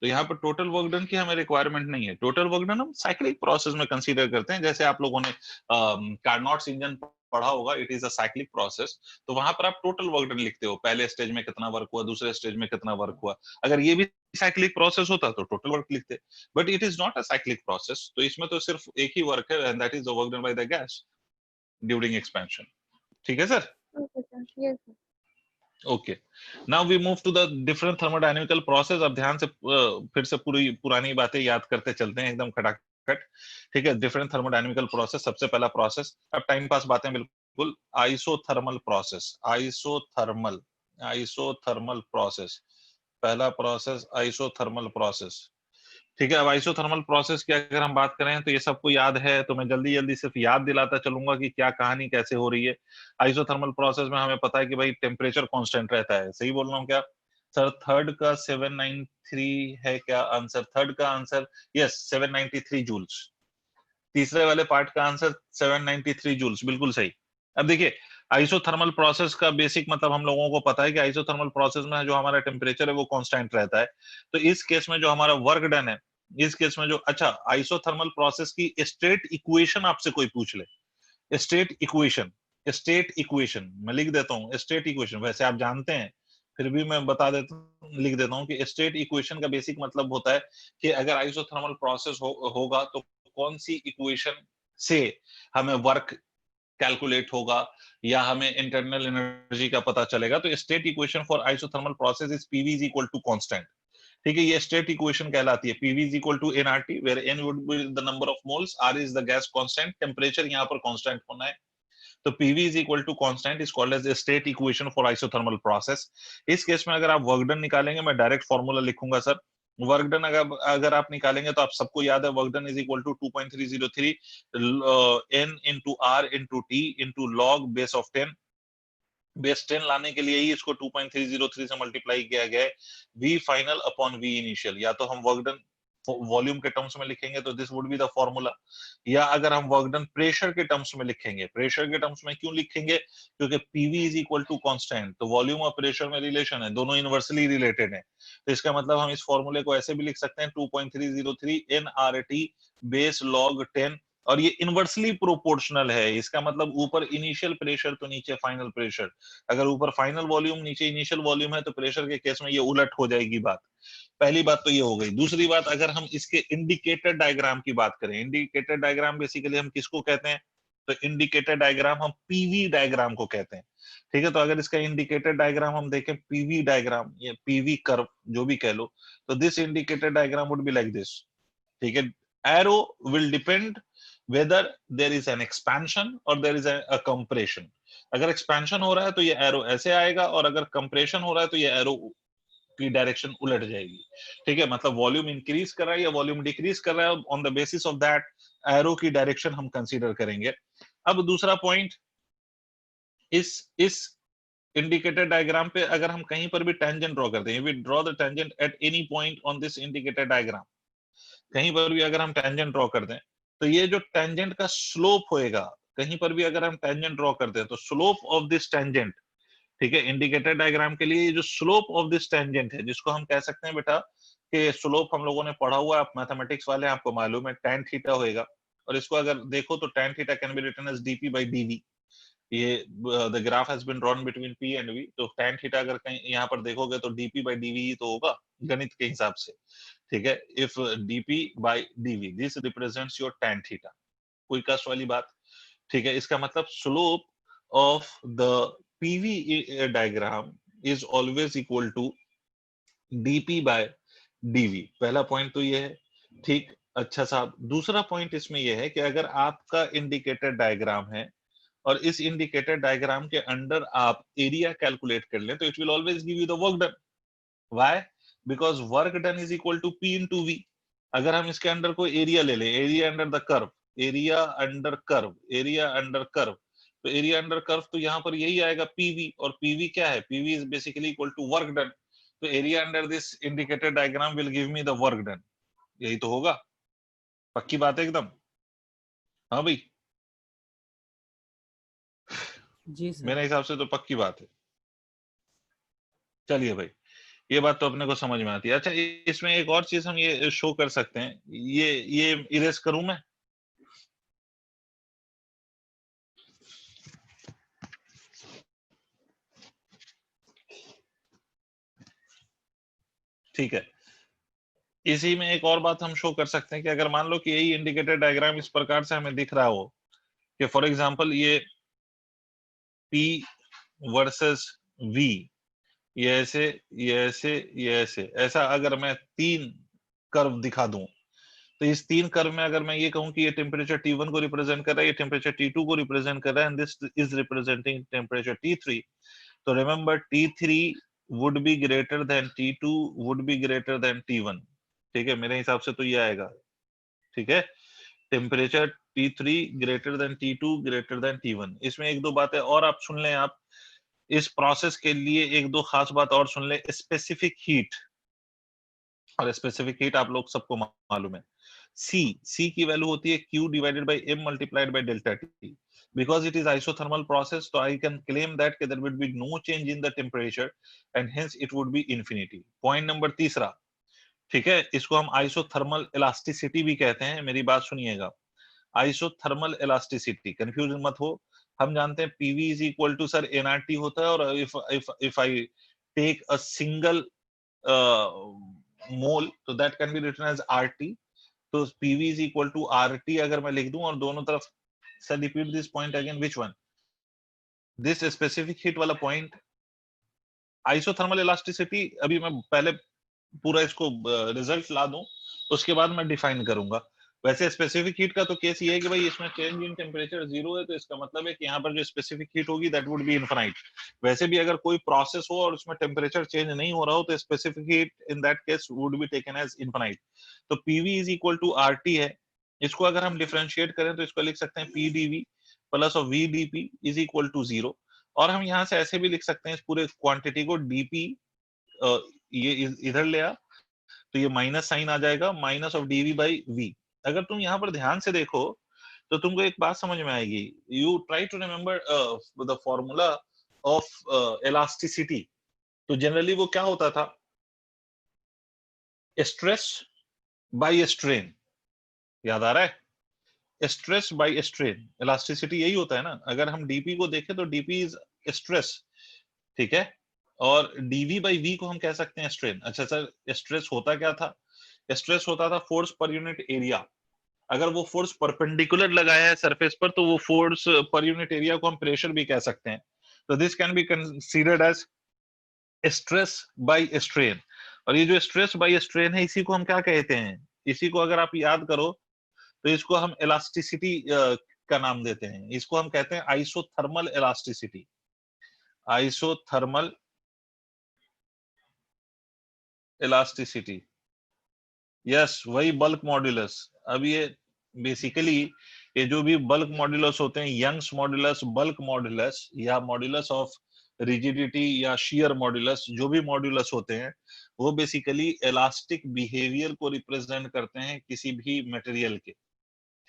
A: तो यहाँ पर टोटल वर्क डन की हमें रिक्वायरमेंट नहीं है। टोटल वर्क डन हम साइक्लिक प्रोसेस में कंसीडर करते हैं, जैसे आप लोगों ने कार्नोट्स इंजन पढ़ा होगा, it is a cyclic process, तो वहां पर आप टोटल वर्क डन लिखते हो, पहले स्टेज में कितना वर्क हुआ, दूसरे स्टेज में कितना वर्क हुआ। अगर ये भी साइक्लिक प्रोसेस होता तो टोटल वर्क लिखते, but it is not a cyclic process, तो इसमें तो सिर्फ एक ही वर्क है, and that is the work done by the gas during expansion. ठीक है sir?
C: Okay sir, yes sir.
A: Okay, now we move to the different thermodynamical process. अब ध्यान से फिर से पूरी पुरानी बातें याद करते चलते हैं एकदम खटाखट। ठीक है, डिफरेंट थर्मोडायनेमिकल प्रोसेस। सबसे पहला प्रोसेस, अब टाइम पास बातें बिल्कुल, isothermal process. Isothermal, isothermal process, पहला प्रोसेस आइसोथर्मल प्रोसेस। ठीक है, अब आइसोथर्मल प्रोसेस की अगर हम बात करें तो ये सबको याद है, तो मैं जल्दी जल्दी सिर्फ याद दिलाता चलूंगा कि क्या कहानी कैसे हो रही है। आइसोथर्मल प्रोसेस में हमें पता है कि भाई टेम्परेचर कांस्टेंट रहता है। सही बोल रहा हूँ क्या सर? थर्ड का 793 है क्या आंसर? थर्ड का आंसर यस 793 जूल्स। तीसरे वाले पार्ट का आंसर 793 जूल्स, बिल्कुल सही। अब देखिए, आइसोथर्मल प्रोसेस का बेसिक मतलब हम लोगों को पता है कि आइसोथर्मल प्रोसेस में जो हमारा टेम्परेचर है वो कांस्टेंट रहता है। तो इस केस में जो हमारा वर्क डन है, इस केस में जो, अच्छा, आइसोथर्मल प्रोसेस की स्टेट इक्वेशन आपसे कोई पूछ ले, स्टेट इक्वेशन, स्टेट इक्वेशन मैं लिख देता हूँ। स्टेट इक्वेशन वैसे आप जानते हैं, फिर भी मैं बता देता हूँ, लिख देता हूँ कि स्टेट इक्वेशन का बेसिक मतलब होता है कि अगर आइसोथर्मल प्रोसेस होगा तो कौन सी इक्वेशन से हमें वर्क कैलकुलेट होगा या हमें इंटरनल एनर्जी का पता चलेगा। तो state equation for isothermal process is PV is equal to constant. ठीक है, ये स्टेट इक्वेशन कहलाती है। PV is equal to NRT, where N would be the number of moles, R is the gas constant, temperature यहाँ पर constant होना है। तो PV is equal to constant is called as state equation for isothermal process. इस case में अगर आप work done निकालेंगे, मैं डायरेक्ट फॉर्मूला लिखूंगा सर। वर्क डन अगर आप निकालेंगे तो आप सबको याद है, work done is equal to 2.303 N into R into T into log base of 10। Base 10 लाने के लिए ही इसको 2.303 से मल्टीप्लाई किया गया है। V final upon V initial, या तो हम वर्क डन वॉल्यूम के टर्म्स में लिखेंगे तो this would be the formula, या अगर हम वर्क डन प्रेशर के टर्म्स में लिखेंगे। प्रेशर के टर्म्स में क्यों लिखेंगे? क्योंकि PV is equal to constant, तो वॉल्यूम और प्रेशर में रिलेशन है, दोनों इनवर्सली रिलेटेड है। तो इसका मतलब हम इस फॉर्मूले को ऐसे भी लिख सकते हैं, 2.303 N R T base log 10, और ये इनवर्सली प्रोपोर्शनल है। इसका मतलब ऊपर इनिशियल प्रेशर तो नीचे फाइनल प्रेशर। अगर ऊपर फाइनल वॉल्यूम नीचे इनिशियल वॉल्यूम है तो प्रेशर के केस में ये उलट हो जाएगी बात। पहली बात तो ये हो गई। दूसरी बात, अगर हम इसके इंडिकेटर डायग्राम की बात करें, इंडिकेटर डायग्राम बेसिकली हम किसको कहते हैं? तो इंडिकेटर डायग्राम हम पीवी डायग्राम को कहते हैं। ठीक है, तो अगर इसका इंडिकेटर डायग्राम हम देखें, पीवी डायग्राम या पीवी कर्व जो भी कह लो, तो this indicator diagram would be like this. ठीक है, arrow will depend whether there is an expansion or there is a compression। अगर expansion हो रहा है तो ये एरो ऐसे आएगा, और अगर compression हो रहा है तो ये एरो की डायरेक्शन उलट जाएगी। ठीक है, मतलब वॉल्यूम इंक्रीज कर रहा है या वॉल्यूम डिक्रीज कर रहा है, on the basis of that arrow की डायरेक्शन हम कंसीडर करेंगे। अब दूसरा पॉइंट, इस इंडिकेटर डायग्राम पे अगर हम कहीं पर भी टेंजेंट ड्रॉ करते हैं, we draw the tangent at any point on this indicator diagram, कहीं पर भी अगर हम टेंजेंट ड्रॉ कर दें तो ये जो टेंजेंट का स्लोप होएगा, कहीं पर भी अगर हम टेंजेंट ड्रॉ करते हैं तो स्लोप ऑफ दिस टेंजेंट, ठीक है, इंडिकेटर डायग्राम के लिए जो स्लोप ऑफ दिस टेंजेंट है, जिसको हम कह सकते हैं बेटा कि स्लोप हम लोगों ने पढ़ा हुआ है, आप मैथमेटिक्स वाले आपको मालूम है tan थीटा होएगा, और इसको अगर देखो तो tan theta can be written as dp by dv। ये the graph has been drawn between P and V, तो tan थीटा अगर कहीं यहाँ पर देखोगे तो dP by dV ही तो होगा गणित के हिसाब से, ठीक है। If dP by dV this represents your tan theta, कोई कष्ट वाली बात, ठीक है। इसका मतलब slope of the PV diagram is always equal to dP by dV, पहला पॉइंट तो ये है, ठीक। अच्छा साहब, दूसरा पॉइंट इसमें यह है कि अगर आपका इंडिकेटर डायग्राम है और इस इंडिकेटर डायग्राम के अंडर आप एरिया कैलकुलेट कर लें तो it will always give you the work done. Why? Because work done is equal to P into V। अगर हम इसके अंडर कोई एरिया ले लें, area under the curve, area under curve, area under curve, तो एरिया अंडर कर्व तो यहाँ पर यही आएगा PV, और PV क्या है? PV is basically equal to work done. तो area under this indicator diagram will give me the work done, यही तो होगा। पक्की बात है एकदम? हाँ भाई,
D: जी सर।
A: मेरे हिसाब से तो पक्की बात है। चलिए भाई, ये बात तो अपने को समझ में आती है। अच्छा, इसमें एक और चीज हम ये शो कर सकते हैं, ये इरेज करूं मैं? ठीक है। इसी में एक और बात हम शो कर सकते हैं कि अगर मान लो कि यही इंडिकेटर डायग्राम इस प्रकार से हमें दिख रहा हो कि फॉर एग्जांपल ये P वर्सेस V, ये ऐसे, ये ऐसे, ये ऐसे, ऐसा अगर मैं 3 कर्व दिखा दूं, तो इस 3 कर्व में अगर मैं ये कहूं कि ये टेम्परेचर T1 को रिप्रेजेंट कर रहा है, ये टेम्परेचर T2 को रिप्रेजेंट कर रहा है, and this is representing temperature T3, तो remember T3 would be greater than T2 would be greater than T1, ठीक है। मेरे हिसाब से तो ये आएगा, ठीक है। Temperature T3 greater than T2 greater than T1। इसमें एक दो बातें और आप सुन लें, आप इस प्रोसेस के लिए एक दो खास बात और सुन लें। स्पेसिफिक हीट, और स्पेसिफिक हीट आप लोग सबको मालूम है, C की वैल्यू होती है Q divided by M multiplied by delta T। because it is isothermal process, so I can claim that there would be no change in the temperature and hence it would be infinity। Point number तीसरा, ठीक है, इसको हम isothermal elasticity भी कहते हैं। मेरी बात सुनिएगा, आइसोथर्मल इलास्टिसिटी, कंफ्यूज मत हो। हम जानते हैं PV is equal to sir nRT होता है, और if I take a single mole तो that can be written as RT। तो PV is equal to RT अगर मैं लिख दूं, और दोनों तरफ, sir repeat this point again, which one? This specific heat वाला पॉइंट, आइसोथर्मल इलास्टिसिटी। अभी मैं पहले पूरा इसको रिजल्ट ला दूं, उसके बाद मैं डिफाइन करूंगा। वैसे स्पेसिफिक हीट का तो केस ये है कि भाई इसमें चेंज इन टेम्परेचर 0 है, तो इसका मतलब है कि यहाँ पर जो स्पेसिफिक हीट होगी दैट वुड बी इनफाइनाइट। वैसे भी अगर कोई प्रोसेस हो और उसमें टेम्परेचर चेंज नहीं हो रहा हो, तो specific heat in that case would be taken as infinite. तो PV is equal to RT है। इसको अगर हम डिफरेंशिएट करें तो इसको लिख सकते हैं PdV plus of VdP is equal to 0। और हम यहाँ से ऐसे भी लिख सकते हैं इस पूरे क्वांटिटी को, DP ये इधर ले आ, तो ये माइनस साइन आ जाएगा, minus of dV by V। अगर तुम यहाँ पर ध्यान से देखो तो तुमको एक बात समझ में आएगी। You try to remember the formula of elasticity. तो जनरली वो क्या होता था? स्ट्रेस बाय स्ट्रेन, याद आ रहा है? स्ट्रेस बाय स्ट्रेन, इलास्टिसिटी यही होता है ना। अगर हम डीपी को देखें तो डीपी इज स्ट्रेस, ठीक है, और डीवी बाई वी को हम कह सकते हैं स्ट्रेन। अच्छा सर, स्ट्रेस होता क्या था? स्ट्रेस होता था फोर्स पर यूनिट एरिया। अगर वो फोर्स परपेंडिकुलर लगाया है सरफेस पर, तो वो फोर्स पर यूनिट एरिया को हम प्रेशर भी कह सकते हैं। तो this can be considered as stress by strain. और ये जो स्ट्रेस बाय स्ट्रेन है, इसी को हम क्या कहते हैं? इसी को अगर आप याद करो तो इसको हम इलास्टिसिटी का नाम देते हैं। इसको हम कहते हैं isothermal elasticity, isothermal elasticity. Yes, वही बल्क मॉड्यूलस। अब ये बेसिकली ये जो भी बल्क मॉड्यूलस होते हैं, यंग्स मॉड्यूलस, बल्क मॉड्यूलस, या मॉड्यूलस ऑफ रिजिडिटी या शियर मॉड्यूलस, जो भी मॉड्यूलस होते हैं, वो बेसिकली इलास्टिक बिहेवियर को रिप्रेजेंट करते हैं किसी भी मटेरियल के,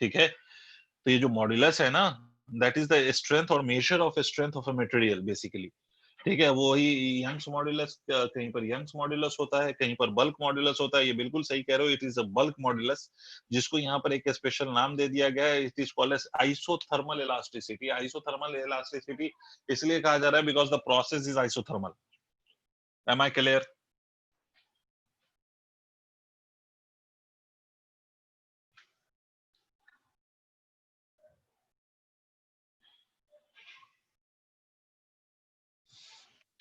A: ठीक है। तो ये जो मॉड्यूलस है ना, दैट इज द स्ट्रेंथ और measure of strength of a material basically. ठीक है, वो ही यंग्स मॉड्यूलस, कहीं पर यंग्स मॉड्यूलस होता है, कहीं पर बल्क मॉड्यूलस होता है। ये बिल्कुल सही कह रहे हो, it is a bulk modulus, जिसको यहाँ पर एक स्पेशल नाम दे दिया गया है। It is called as isothermal elasticity. Isothermal elasticity इसलिए कहा जा रहा है because the process is isothermal. Am I clear?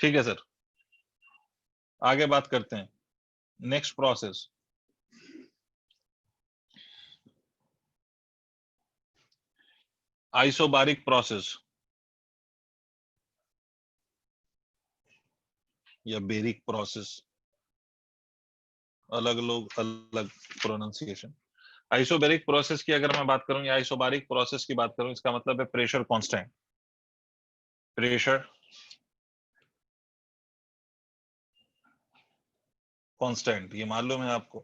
A: ठीक है सर, आगे बात करते हैं। नेक्स्ट प्रोसेस, आइसोबारिक प्रोसेस या बेरिक प्रोसेस, अलग लोग अलग प्रोनाउंसिएशन। आइसोबैरिक प्रोसेस की अगर मैं बात करूं या आइसोबारिक प्रोसेस की बात करूं, इसका मतलब है प्रेशर कांस्टेंट। प्रेशर कांस्टेंट, ये मालूम है आपको।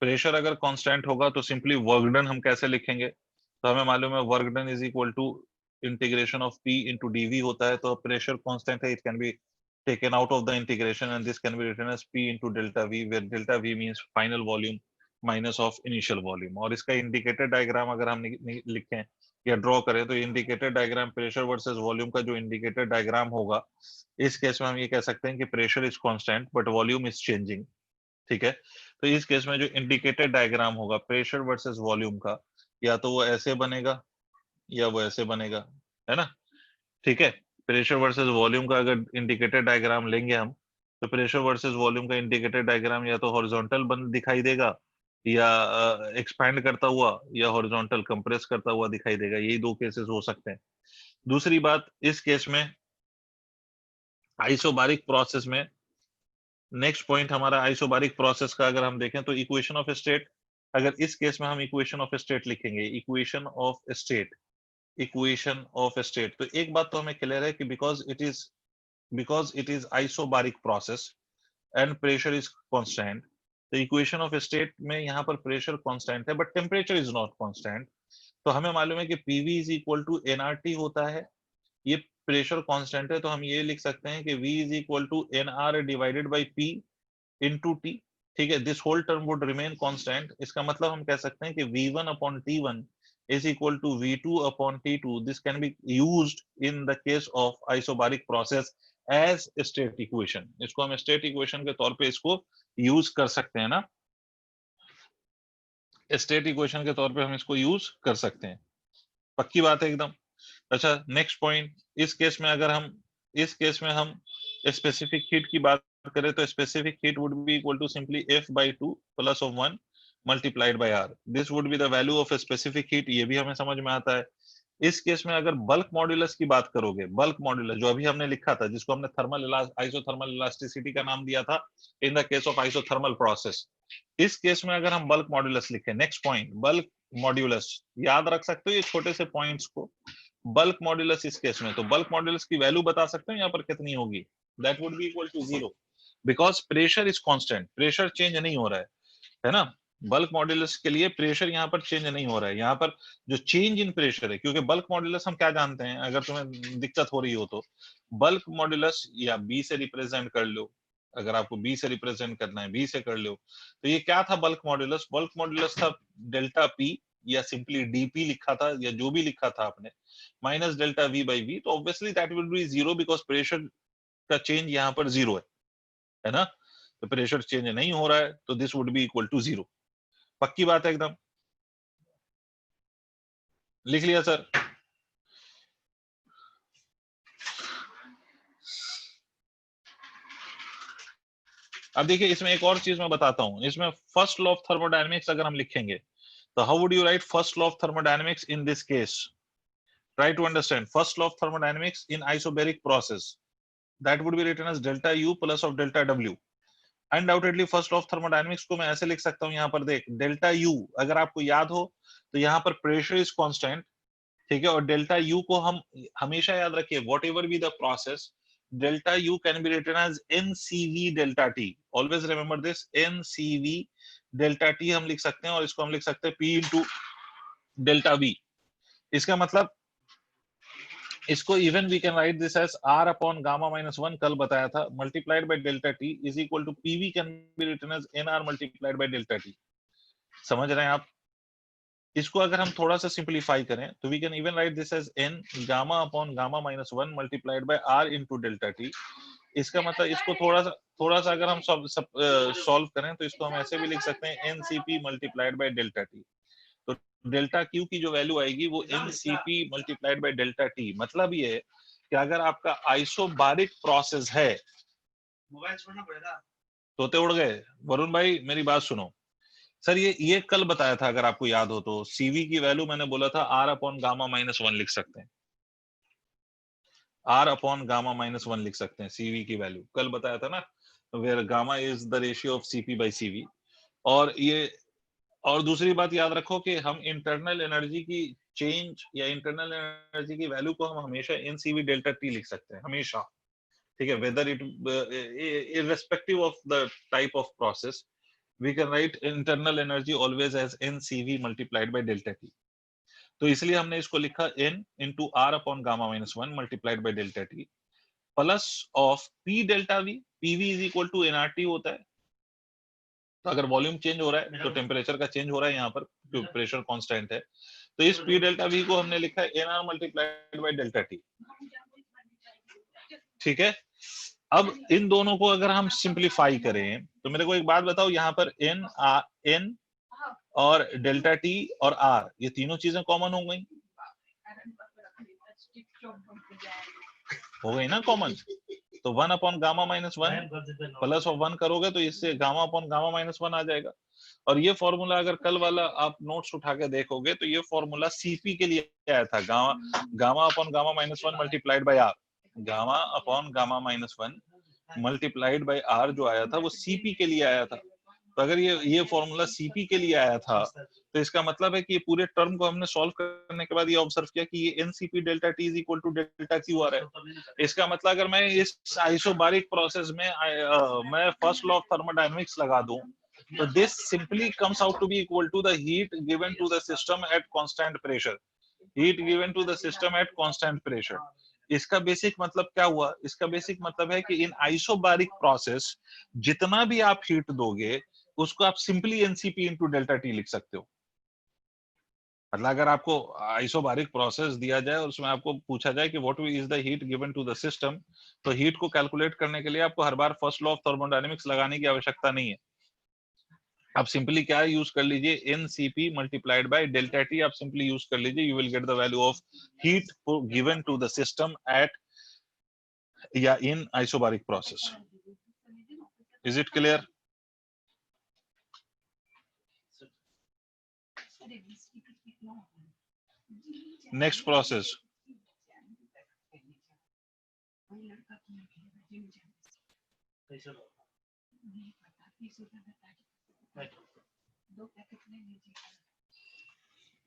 A: प्रेशर अगर कांस्टेंट होगा तो सिंपली वर्क डन हम कैसे लिखेंगे? तो हमें मालूम है work done is equal to integration of P into dV होता है। तो प्रेशर कांस्टेंट है, it can be taken out of the integration and this can be written as P into delta V, where delta V means final volume minus of initial volume। और इसका indicator diagram अगर हम लिखें या draw करें तो indicator diagram pressure versus volume का जो इंडिकेटर डायग्राम होगा, इस केस में हम ये कह सकते हैं कि pressure is constant but volume is changing. ठीक है, तो इस केस में जो इंडिकेटेड डायग्राम होगा प्रेशर वर्सेस वॉल्यूम का, या तो वो ऐसे बनेगा या वो ऐसे बनेगा, है ना? ठीक है, प्रेशर वर्सेस वॉल्यूम का अगर इंडिकेटेड डायग्राम लेंगे हम, तो प्रेशर वर्सेस वॉल्यूम का इंडिकेटेड डायग्राम या तो हॉरिजॉन्टल बन दिखाई देगा, या एक्सपैंड करता हुआ, या हॉरिजॉन्टल कंप्रेस करता हुआ दिखाई देगा। यही दो केसेस हो सकते हैं। दूसरी बात, इस केस में आइसोबारिक प्रोसेस में नेक्स्ट पॉइंट हमारा आइसोबारिक प्रोसेस का अगर हम देखें तो इक्वेशन ऑफ स्टेट। अगर इस केस में हम इक्वेशन ऑफ स्टेट लिखेंगे, equation of state, equation of state, तो एक बात तो हमें क्लियर है कि because it is isobaric process and pressure is constant, the equation of state में यहाँ पर pressure constant है but temperature is not constant। तो हमें मालूम है कि PV is equal to nRT होता है, ये प्रेशर कांस्टेंट है, तो हम ये लिख सकते हैं कि V is equal to nR divided by P into T। ठीक है, this whole term would remain constant. इसका मतलब हम कह सकते हैं कि V1 upon T1 is equal to V2 upon T2। this can be used in the case of isobaric process as state equation। इसको हम स्टेट इक्वेशन के तौर पे इसको यूज कर सकते हैं ना, स्टेट इक्वेशन के तौर पे हम इसको यूज कर सकते हैं। पक्की बात है एकदम। अच्छा, नेक्स्ट पॉइंट, इस केस में हम स्पेसिफिक हीट की बात करें तो specific heat would be equal to simply F/2 plus of 1 multiplied by R। This would be the value of specific heat, ये भी हमें समझ में आता है। इस केस में अगर बल्क मॉड्यूलस की बात करोगे, बल्क मॉड्यूलस जो अभी हमने लिखा था, जिसको हमने आइसोथर्मल इलास्टिसिटी का नाम दिया था इन the case of isothermal process, इस केस में अगर हम बल्क मॉड्यूलस लिखें, नेक्स्ट पॉइंट बल्क मॉड्यूलस, याद रख सकते हो ये छोटे से पॉइंट्स को। बल्क मॉड्यूलस इस केस में, तो बल्क मॉड्यूलस की वैल्यू बता सकते हो यहाँ पर कितनी होगी? That would be equal to 0 because pressure is constant, pressure change नहीं हो रहा है ना? बल्क मॉड्यूलस के लिए प्रेशर यहाँ पर चेंज नहीं हो रहा है। यहाँ पर जो चेंज इन प्रेशर है, क्योंकि बल्क मॉड्यूलस हम क्या जानते हैं, अगर तुम्हें दिक्कत हो रही हो तो बल्क मॉड्यूलस या बी से रिप्रेजेंट कर लो, अगर आपको बी से रिप्रेजेंट करना है बी से कर लो। तो ये क्या था बल्क मॉड्यूलस? बल्क मॉड्यूलस था डेल्टा पी, या सिंपली डीपी लिखा था, या जो भी लिखा था आपने, minus delta V by V. तो obviously that will be 0 because pressure का चेंज यहाँ पर 0 है ना? तो प्रेशर चेंज नहीं हो रहा है, तो this would be equal to 0। पक्की बात है एकदम? लिख लिया सर? अब देखिए, इसमें एक और चीज मैं बताता हूं। इसमें फर्स्ट लॉ ऑफ थर्मोडायनेमिक्स अगर हम लिखेंगे तो how would you write first law of thermodynamics in this case? Try to understand first law of thermodynamics in isobaric process. That would be written as delta U plus of delta W. Undoubtedly first law of thermodynamics को मैं ऐसे लिख सकता हूं, यहाँ पर देख, delta U अगर आपको याद हो तो यहाँ पर प्रेशर इज कांस्टेंट, ठीक है, और डेल्टा यू को हम हमेशा याद रखिए, whatever be the process, delta you can be written as NCV delta T. Always remember this, NCV delta T हम लिख सकते हैं, और इसको हम लिख सकते हैं पी इंटू डेल्टा वी। इसका मतलब इसको even we can write this as r upon gamma minus 1 कल बताया था multiplied by delta t is equal to pv can be written as nr multiplied by delta t। समझ रहे हैं आप? इसको अगर हम थोड़ा सा सिंपलीफाई करें तो we can even write this as n gamma upon gamma minus 1 multiplied by r into delta t। इसका मतलब इसको थोड़ा सा अगर हम सॉल्व करें तो इसको हम ऐसे भी लिख सकते हैं ncp multiplied by delta t। तो डेल्टा क्यू की जो वैल्यू आएगी वो ncp multiplied by delta t। मतलब ये है कि अगर आपका आइसोबारिक प्रोसेस है,
B: मोबाइल छोड़ना पड़ेगा।
A: तोते उड़ गए। वरुण भाई मेरी बात सुनो सर, ये कल बताया था अगर आपको याद हो तो सीवी की वैल्यू मैंने बोला था r अपॉन गामा माइनस 1 लिख सकते हैं, r अपॉन गामा माइनस 1 लिख सकते हैं सीवी की वैल्यू, कल बताया था ना, where gamma is the ratio of CP by CV. और ये और दूसरी बात याद रखो कि हम इंटरनल एनर्जी की चेंज या इंटरनल एनर्जी की वैल्यू को हम हमेशा एनसीवी डेल्टा टी लिख सकते हैं हमेशा, ठीक है, whether it irrespective of the type of process we can write internal energy always as ncv multiplied by delta t। तो इसलिए हमने इसको लिखा n into r upon gamma minus 1 multiplied by delta t plus of p delta v, pv is equal to nRT होता है। तो अगर volume change हो रहा है तो टेम्परेचर का चेंज हो रहा है, यहाँ पर प्रेशर कांस्टेंट है, तो इस p डेल्टा v को हमने लिखा है nr multiplied by delta t। ठीक है, अब इन दोनों को अगर हम सिंपलीफाई करें तो मेरे को एक बात बताओ, यहाँ पर n और डेल्टा t और r ये तीनों चीजें कॉमन हो गई, ना कॉमन। तो 1 upon gamma minus 1 plus of 1 करोगे तो इससे गामा अपॉन गामा माइनस 1 आ जाएगा। और ये फॉर्मूला अगर कल वाला आप नोट्स उठा के देखोगे तो ये फॉर्मूला सीपी के लिए आया था, gamma upon gamma minus 1 multiplied by R, gamma upon gamma minus 1 multiplied by R जो आया था वो सीपी के लिए आया था। तो अगर ये फॉर्मूला सीपी के लिए आया था तो इसका मतलब है कि ये पूरे टर्म को हमने सॉल्व करने के बाद ये ऑब्जर्व किया कि ये NCP delta T is equal to delta Q आ रहा है। इसका मतलब अगर मैं इस आइसोबारिक प्रोसेस में मैं फर्स्ट लॉ ऑफ थर्मोडायनामिक्स लगा दूं तो this simply comes out to be equal to the heat given to the system at constant pressure, heat given to the system at constant pressure. इसका basic मतलब क्या हुआ? इसका बेसिक मतलब है कि इन आइसोबारिक प्रोसेस जितना भी आप हीट दोगे उसको आप simply NCP into delta T लिख सकते हो। मतलब अगर आपको आइसोबारिक प्रोसेस दिया जाए और उसमें आपको पूछा जाए कि what is the heat given to the system, तो हीट को कैलकुलेट करने के लिए आपको हर बार फर्स्ट लॉ ऑफ थर्मोडायनामिक्स लगाने की आवश्यकता नहीं है। आप सिंपली क्या यूज कर लीजिए, NCP multiplied by delta T आप सिंपली यूज कर लीजिए, you will get the value of heat given to the system at या in isobaric process. Is it clear? Next process.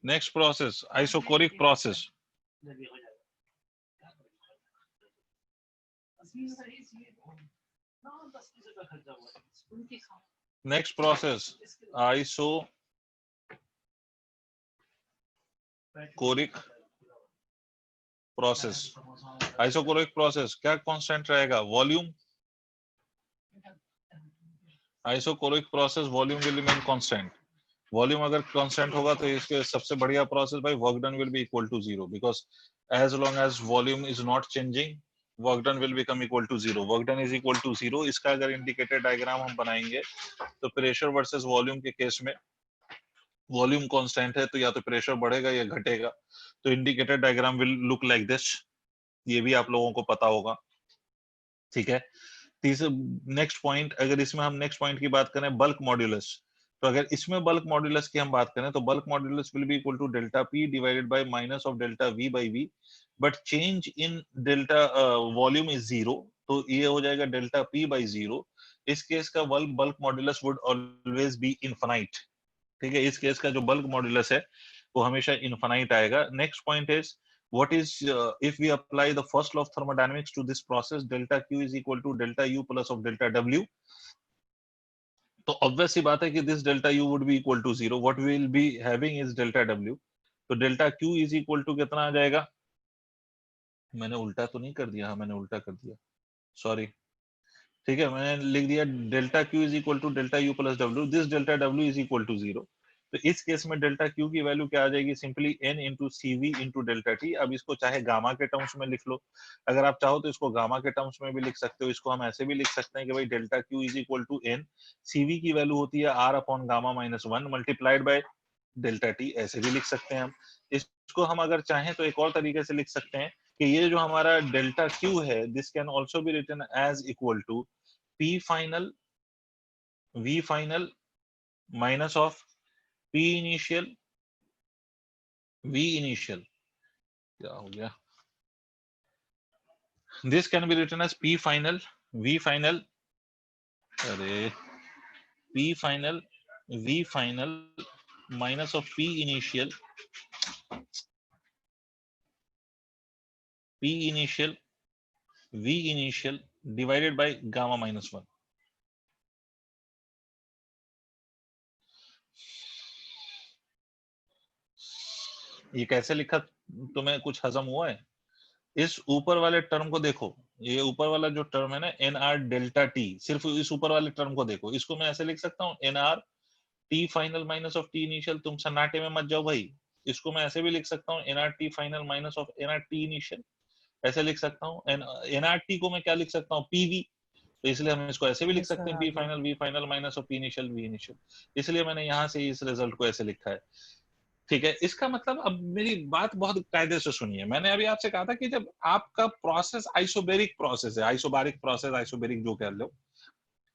A: Next process, isochoric process. Next process, isochoric process. Isochoric process क्या constant रहेगा? Volume. Isochoric process volume will remain constant. Volume अगर constant होगा तो इसके सबसे बढ़िया process भाई work done will be equal to 0, because as long as volume is not changing work done will become equal to 0। Work done is equal to 0। इसका अगर indicator diagram हम बनाएंगे तो प्रेशर वर्सेस वॉल्यूम के case में volume constant है तो या तो प्रेशर बढ़ेगा या घटेगा, तो indicator diagram will look like this. ये भी आप लोगों को पता होगा, ठीक है। तीसरा नेक्स्ट पॉइंट, अगर इसमें हम नेक्स्ट पॉइंट की बात करें बल्क मॉड्यूलस, तो अगर इसमें बल्क मॉड्यूलस की हम बात करें तो bulk modulus will be equal to delta P divided by minus of delta V by V, but change in delta volume is 0, तो ये हो जाएगा डेल्टा पी बाय 0। इस केस का bulk modulus would always be infinite, ठीक है। इस case का जो बल्क मॉड्यूलस है वो हमेशा इनफाइनाइट आएगा। Next point is what is if we apply the first law of thermodynamics to this process, delta q is equal to delta u plus of delta w, तो obvious सी बात है कि this delta u would be equal to 0, what we will be having is delta w, तो delta q is equal to कितना आ जाएगा? मैंने उल्टा तो नहीं कर दिया? हाँ मैंने उल्टा कर दिया, सॉरी। ठीक है, मैंने लिख दिया delta Q is equal to delta U plus W, this delta W is equal to 0। तो इस केस में डेल्टा क्यू की वैल्यू क्या आ जाएगी? Simply N into C V into delta T. अब इसको चाहे गामा के टर्म्स में लिख लो, अगर आप चाहो तो इसको गामा के टर्म्स में भी लिख सकते हो। इसको हम ऐसे भी लिख सकते हैं कि भाई delta Q is equal to N, C V की वैल्यू होती है R upon gamma minus 1 multiplied by delta T, ऐसे भी लिख सकते हैं हम। इसको हम अगर चाहें तो एक और तरीके से लिख सकते हैं कि ये जो हमारा डेल्टा क्यू है, this can also be written as equal to P final V final minus of P initial V initial। क्या हो गया? This can be written as P final V final, अरे P final V final minus of P initial V initial divided by gamma minus 1। ये कैसे लिखा? तुम्हें कुछ हजम हुआ है? इस ऊपर वाले टर्म को देखो, ये ऊपर वाला जो टर्म है ना एन आर डेल्टा टी, सिर्फ इस ऊपर वाले टर्म को देखो। इसको मैं ऐसे लिख सकता हूँ N R T final minus of T initial. तुम सन्नाटे में मत जाओ भाई। इसको मैं ऐसे भी लिख सकता हूँ N R T final minus of N R T initial, ऐसे लिख सकता हूँ। एन आर टी को मैं क्या लिख सकता हूँ? पीवी, तो इसलिए हम इसको ऐसे भी लिख
D: यस
A: सकते
D: सर
A: हैं पी
D: आगे।
A: Final V final minus of P initial V initial. इसलिए मैंने यहाँ से इस रिजल्ट को ऐसे लिखा है। ठीक है, इसका मतलब अब मेरी बात बहुत कायदे से सुनिए। मैंने अभी आपसे कहा था कि जब आपका प्रोसेस आइसोबेरिक प्रोसेस है, आइसोबारिक प्रोसेस, आइसोबेरिक जो कह लो,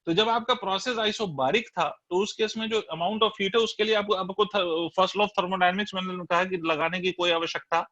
A: तो जब आपका प्रोसेस आइसोबारिक था तो उस केस में जो अमाउंट ऑफ हीट है उसके लिए आपको फर्स्ट लॉ ऑफ थर्मोडायनेमिक्स मैंने कहा कि लगाने की कोई आवश्यकता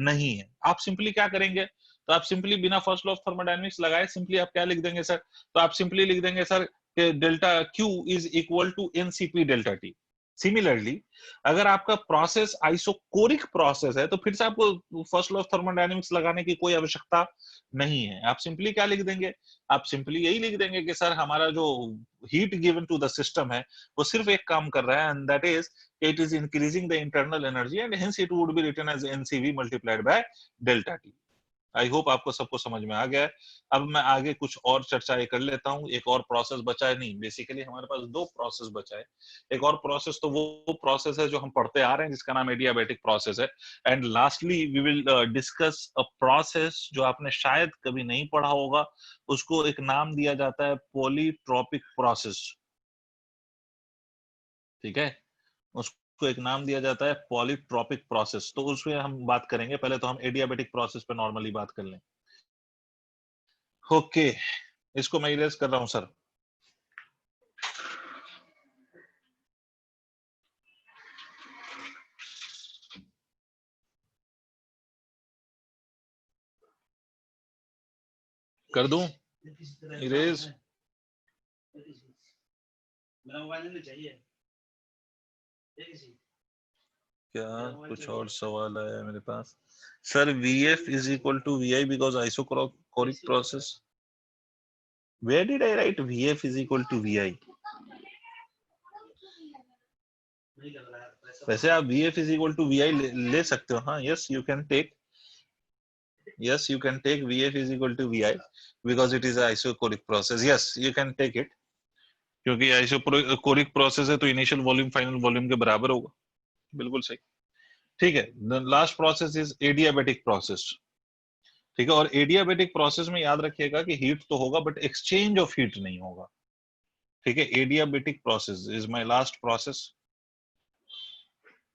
A: नहीं है। आप सिंपली क्या करेंगे? तो आप सिंपली बिना फर्स्ट लॉ ऑफ थर्मोडायनेमिक्स लगाए सिंपली आप क्या लिख देंगे सर? तो आप सिंपली लिख देंगे सर कि delta Q is equal to NCP delta T. Similarly अगर आपका प्रोसेस आइसोकोरिक प्रोसेस है तो फिर से आपको फर्स्ट लॉ ऑफ थर्मोडायनेमिक्स लगाने की कोई आवश्यकता नहीं है। आप सिंपली क्या लिख देंगे? आप सिंपली यही लिख देंगे कि सर हमारा जो heat given to the system है वो सिर्फ एक काम कर रहा है, and that is it is increasing the internal energy and hence it would be written as NCV multiplied by delta T. I hope आपको सबको समझ में आ गया है। अब मैं आगे कुछ और चर्चाएं कर लेता हूं। एक और प्रोसेस बचा है, नहीं बेसिकली हमारे पास दो प्रोसेस बचा है। एक और प्रोसेस तो वो प्रोसेस है जो हम पढ़ते आ रहे हैं जिसका नाम एडियाबैटिक प्रोसेस है। And lastly we will discuss a process जो आपने शायद कभी नहीं पढ़ा होगा, उसको एक नाम दिया जाता है पॉलीट्रॉपिक प्रोसेस। ठीक है, उसको एक नाम दिया जाता है पॉलीट्रॉपिक प्रोसेस। तो उसमें हम बात करेंगे, पहले तो हम एडियाबैटिक प्रोसेस पे नॉर्मली बात कर लें। ओके, इसको मैं इरेज कर रहा हूं सर। कर दूं इरेज?
B: मेरा मोबाइल नहीं चाहिए
A: क्या कुछ और सवाल आया मेरे पास? Sir VF is equal to VI because isochoric process. Where did I write VF is equal to VI? वैसे आप VF is equal to VI ले सकते हो। हाँ, yes you can take, yes you can take VF is equal to VI because it is a isocoric process. Yes you can take it, क्योंकि isochoric process है तो initial volume final volume के बराबर होगा। बिल्कुल सही। ठीक है, the last process is adiabatic process. ठीक है, और एडियाबैटिक प्रोसेस में याद रखिएगा कि हीट तो होगा बट एक्सचेंज ऑफ हीट नहीं होगा। ठीक है, adiabatic process is my last process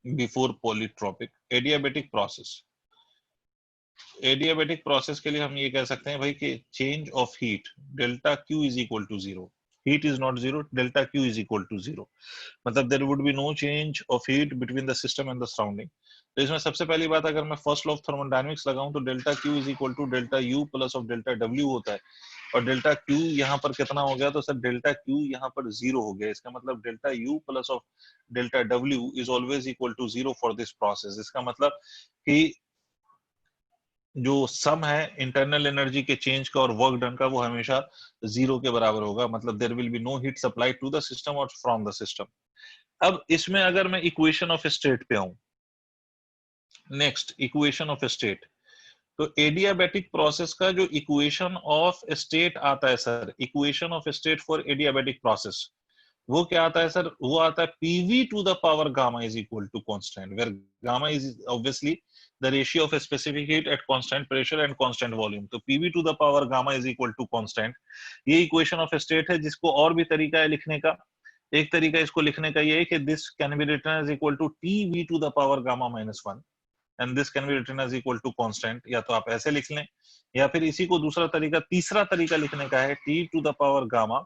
A: before polytropic. Adiabatic process, adiabatic process के लिए हम ये कह सकते हैं भाई कि change of heat delta Q is equal to 0। Heat is not 0, delta Q is equal to 0, मतलब there would be no change of heat between the system and the surrounding. तो इसमें सबसे पहली बात, अगर मैं फर्स्ट लॉ ऑफ थर्मोडायनेमिक्स लगाऊं तो delta Q is equal to delta U plus of delta W होता है। और डेल्टा क्यू यहाँ पर कितना हो गया? तो सर डेल्टा क्यू यहाँ पर 0 हो गया। इसका मतलब delta U plus of delta W is always equal to 0 for this process. इसका मतलब कि जो सम है इंटरनल एनर्जी के चेंज का और वर्क डन का वो हमेशा 0 के बराबर होगा। मतलब there will be no heat supply to the system और फ्रॉम द सिस्टम। अब इसमें अगर मैं इक्वेशन ऑफ स्टेट पे आऊं, नेक्स्ट इक्वेशन ऑफ स्टेट, तो एडियाबेटिक प्रोसेस का जो इक्वेशन ऑफ स्टेट आता है sir, equation of state for adiabatic process, वो क्या आता है सर? वो आता है PV to the power gamma is equal to constant, where gamma is obviously the ratio of specific heat at constant pressure and constant volume. तो PV to the power gamma is equal to constant, ये equation of state है, जिसको और भी तरीका है लिखने का। एक तरीका इसको लिखने का ये है कि this can be written as equal to T V to the power gamma minus 1 and this can be written as equal to constant. या तो आप ऐसे लिख लें, या फिर इसी को दूसरा तरीका, तीसरा तरीका लिखने का है T to the power gamma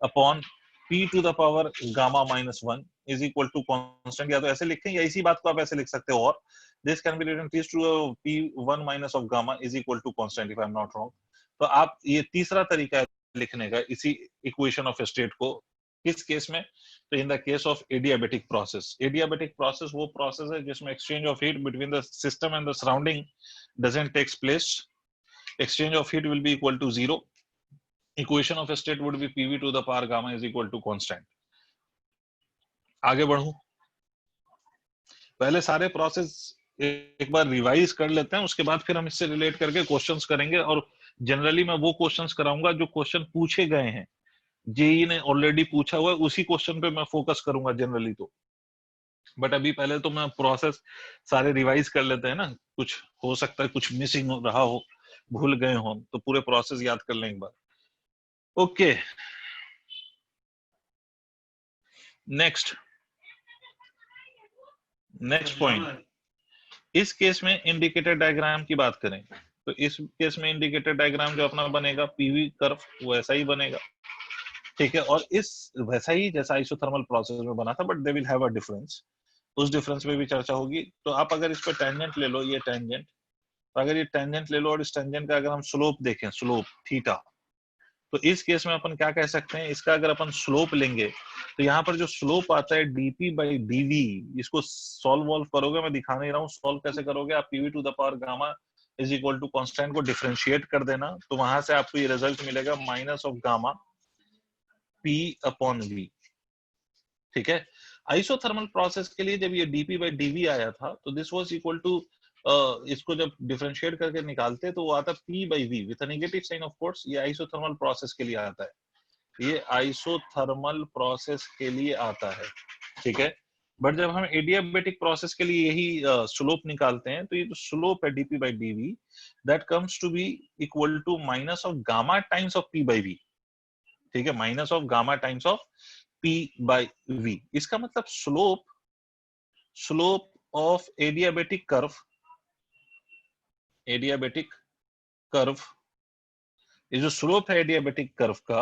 A: upon p to the power gamma minus 1 is equal to constant. या तो ऐसे लिखें, या इसी बात को आप ऐसे लिख सकते हो, और this can be written t to p1 minus of gamma is equal to constant if I am not wrong. तो आप, ये तीसरा तरीका है लिखने का इसी इक्वेशन ऑफ स्टेट को। किस केस में? तो in the case of adiabatic process. Adiabatic process वो प्रोसेस है जिसमें exchange of heat between the system and the surrounding doesn't takes place. Exchange of heat will be equal to 0। Equation of state would be pv to the power gamma is equal to constant. आगे बढ़ूं, पहले सारे process एक बार revise कर लेते हैं, उसके बाद फिर हम इससे रिलेट करके क्वेश्चंस करेंगे। और जनरली मैं वो क्वेश्चंस कराऊंगा जो क्वेश्चन पूछे गए हैं, जेई ने ऑलरेडी पूछा हुआ है, उसी क्वेश्चन पे मैं फोकस करूंगा जनरली। तो बट अभी पहले तो मैं प्रोसेस सारे रिवाइज कर लेते हैं ना, कुछ हो सकता है कुछ मिसिंग हो रहा हो, भूल गए हो, तो पूरे प्रोसेस याद कर लें एक बार। Okay, next point. इस केस में इंडिकेटर डायग्राम की बात करें, तो इस केस में इंडिकेटर डायग्राम जो अपना बनेगा पीवी कर्व वैसा ही बनेगा, ठीक है। और इस वैसा ही जैसा आइसोथर्मल प्रोसेस में बना था, but they will have a difference. उस डिफरेंस में भी चर्चा होगी। तो आप अगर इस पे टेंजेंट ले लो, ये टेंजेंट, तो अगर ये टेंजेंट ले लो और इस टेंजेंट का अगर हम स्लोप देखें, स्लोप थीटा, तो इस केस में अपन क्या कह सकते हैं, इसका अगर अपन स्लोप लेंगे तो यहाँ पर जो स्लोप आता है dp बाई dv, इसको सॉल्व वॉल्व करोगे, मैं दिखा नहीं रहा हूँ सॉल्व कैसे करोगे आप। pv to the power gamma is equal to constant को डिफरेंशिएट कर देना, तो वहां से आपको ये रिजल्ट मिलेगा minus of gamma p upon v, ठीक है। आइसोथर्मल प्रोसेस के लिए जब ये dp बाई dv आया था, तो दिस वाज इक्वल टू, इसको जब डिफरेंशिएट करके निकालते तो वो आता p by v with a negative sign of course. ये आइसोथर्मल प्रोसेस के लिए आता है, ये आइसोथर्मल प्रोसेस के लिए आता है, ठीक है। बट जब हम एडियाबेटिक प्रोसेस के लिए यही स्लोप निकालते हैं, तो ये जो स्लोप है dp by dv, that comes to be equal to minus of gamma times of p by v, ठीक है, minus of gamma times of p by v। इसका मतलब स्लोप ऑफ एडियाबेटिक कर्व, ये जो स्लोप है adiabatic curve का,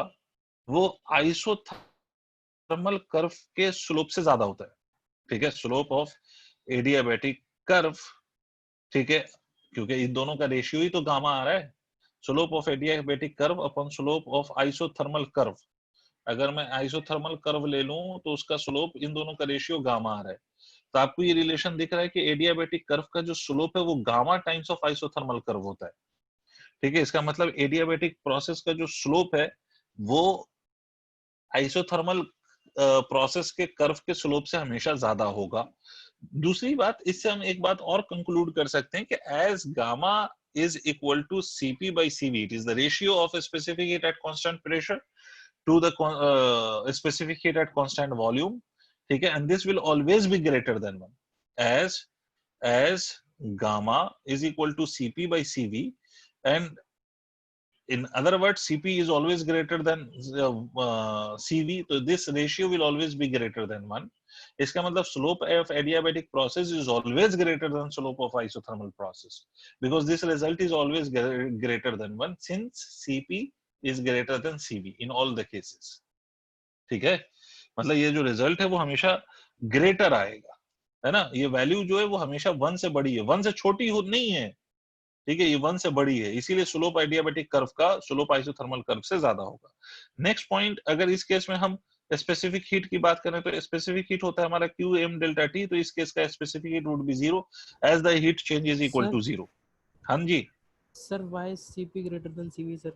A: वो isothermal curve के स्लोप से ज्यादा होता है, ठीक है। स्लोप ऑफ एडियाबेटिक कर्व, ठीक है, क्योंकि इन दोनों का रेशियो ही तो गामा आ रहा है। Slope of adiabatic curve upon slope of isothermal curve. अगर मैं आइसोथर्मल कर्व ले लूं तो उसका स्लोप, इन दोनों का रेशियो गामा आ रहा है। तो आपको ये रिलेशन दिख रहा है कि एडियाबेटिक कर्व का जो स्लोप है वो gamma times of isothermal curve होता है, ठीक है। इसका मतलब एडियाबेटिक प्रोसेस का जो स्लोप है वो आइसोथर्मल प्रोसेस के कर्व के स्लोप से हमेशा ज्यादा होगा। दूसरी बात, इससे हम एक बात और कंक्लूड कर सकते हैं कि as gamma is equal to Cp by Cv, it is the ratio of a specific heat at constant pressure to the specific heat at constant volume, ठीक है, and this will always be greater than 1 as gamma is equal to Cp by Cv, and in other words Cp is always greater than Cv, so this ratio will always be greater than 1. इसका मतलब slope of adiabatic process is always greater than slope of isothermal process, because this result is always greater than 1 since Cp is greater than Cv in all the cases, ठीक है। मतलब ये जो result है वो हमेशा ग्रेटर आएगा, है ना। ये वैल्यू जो है वो हमेशा 1 से बड़ी है, 1 से छोटी हो नहीं है, ठीक है, ये 1 से बड़ी है, इसीलिए स्लोप एडियाबेटिक कर्व का स्लोप आइसोथर्मल कर्व से ज्यादा होगा। नेक्स्ट पॉइंट, अगर इस केस में हम स्पेसिफिक हीट की बात करें तो स्पेसिफिक हीट होता है हमारा Qm डेल्टा T, तो इस केस का specific heat would be 0 as the heat change is equal to 0। हाँ जी
D: sir, why Cp greater than Cv sir?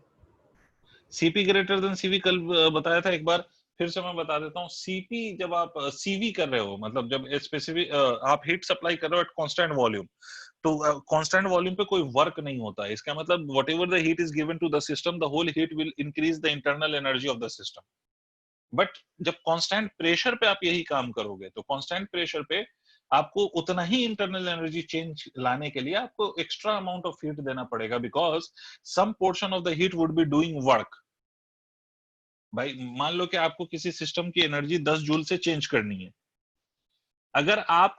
A: Cp greater than Cv कल बताया था एक बार, फिर से मैं बता देता हूँ, सीपी जब आप सीवी कर रहे हो, मतलब जब स्पेसिफिक आप हीट सप्लाई कर रहे हो एट कांस्टेंट वॉल्यूम, तो कांस्टेंट वॉल्यूम पे कोई वर्क नहीं होता है। इसका मतलब whatever the heat is given to the system, the whole heat will increase the internal energy of the system. But जब कांस्टेंट प्रेशर पे आप यही काम करोगे, तो कांस्टेंट प्रेशर पे आपको उतना ही इंटरनल एनर्जी चेंज लाने के लिए आपको एक्स्ट्रा अमाउंट ऑफ हीट देना पड़ेगा, because some portion of the heat would be doing work. भाई मान लो कि आपको किसी सिस्टम की एनर्जी 10 जूल से चेंज करनी है, अगर आप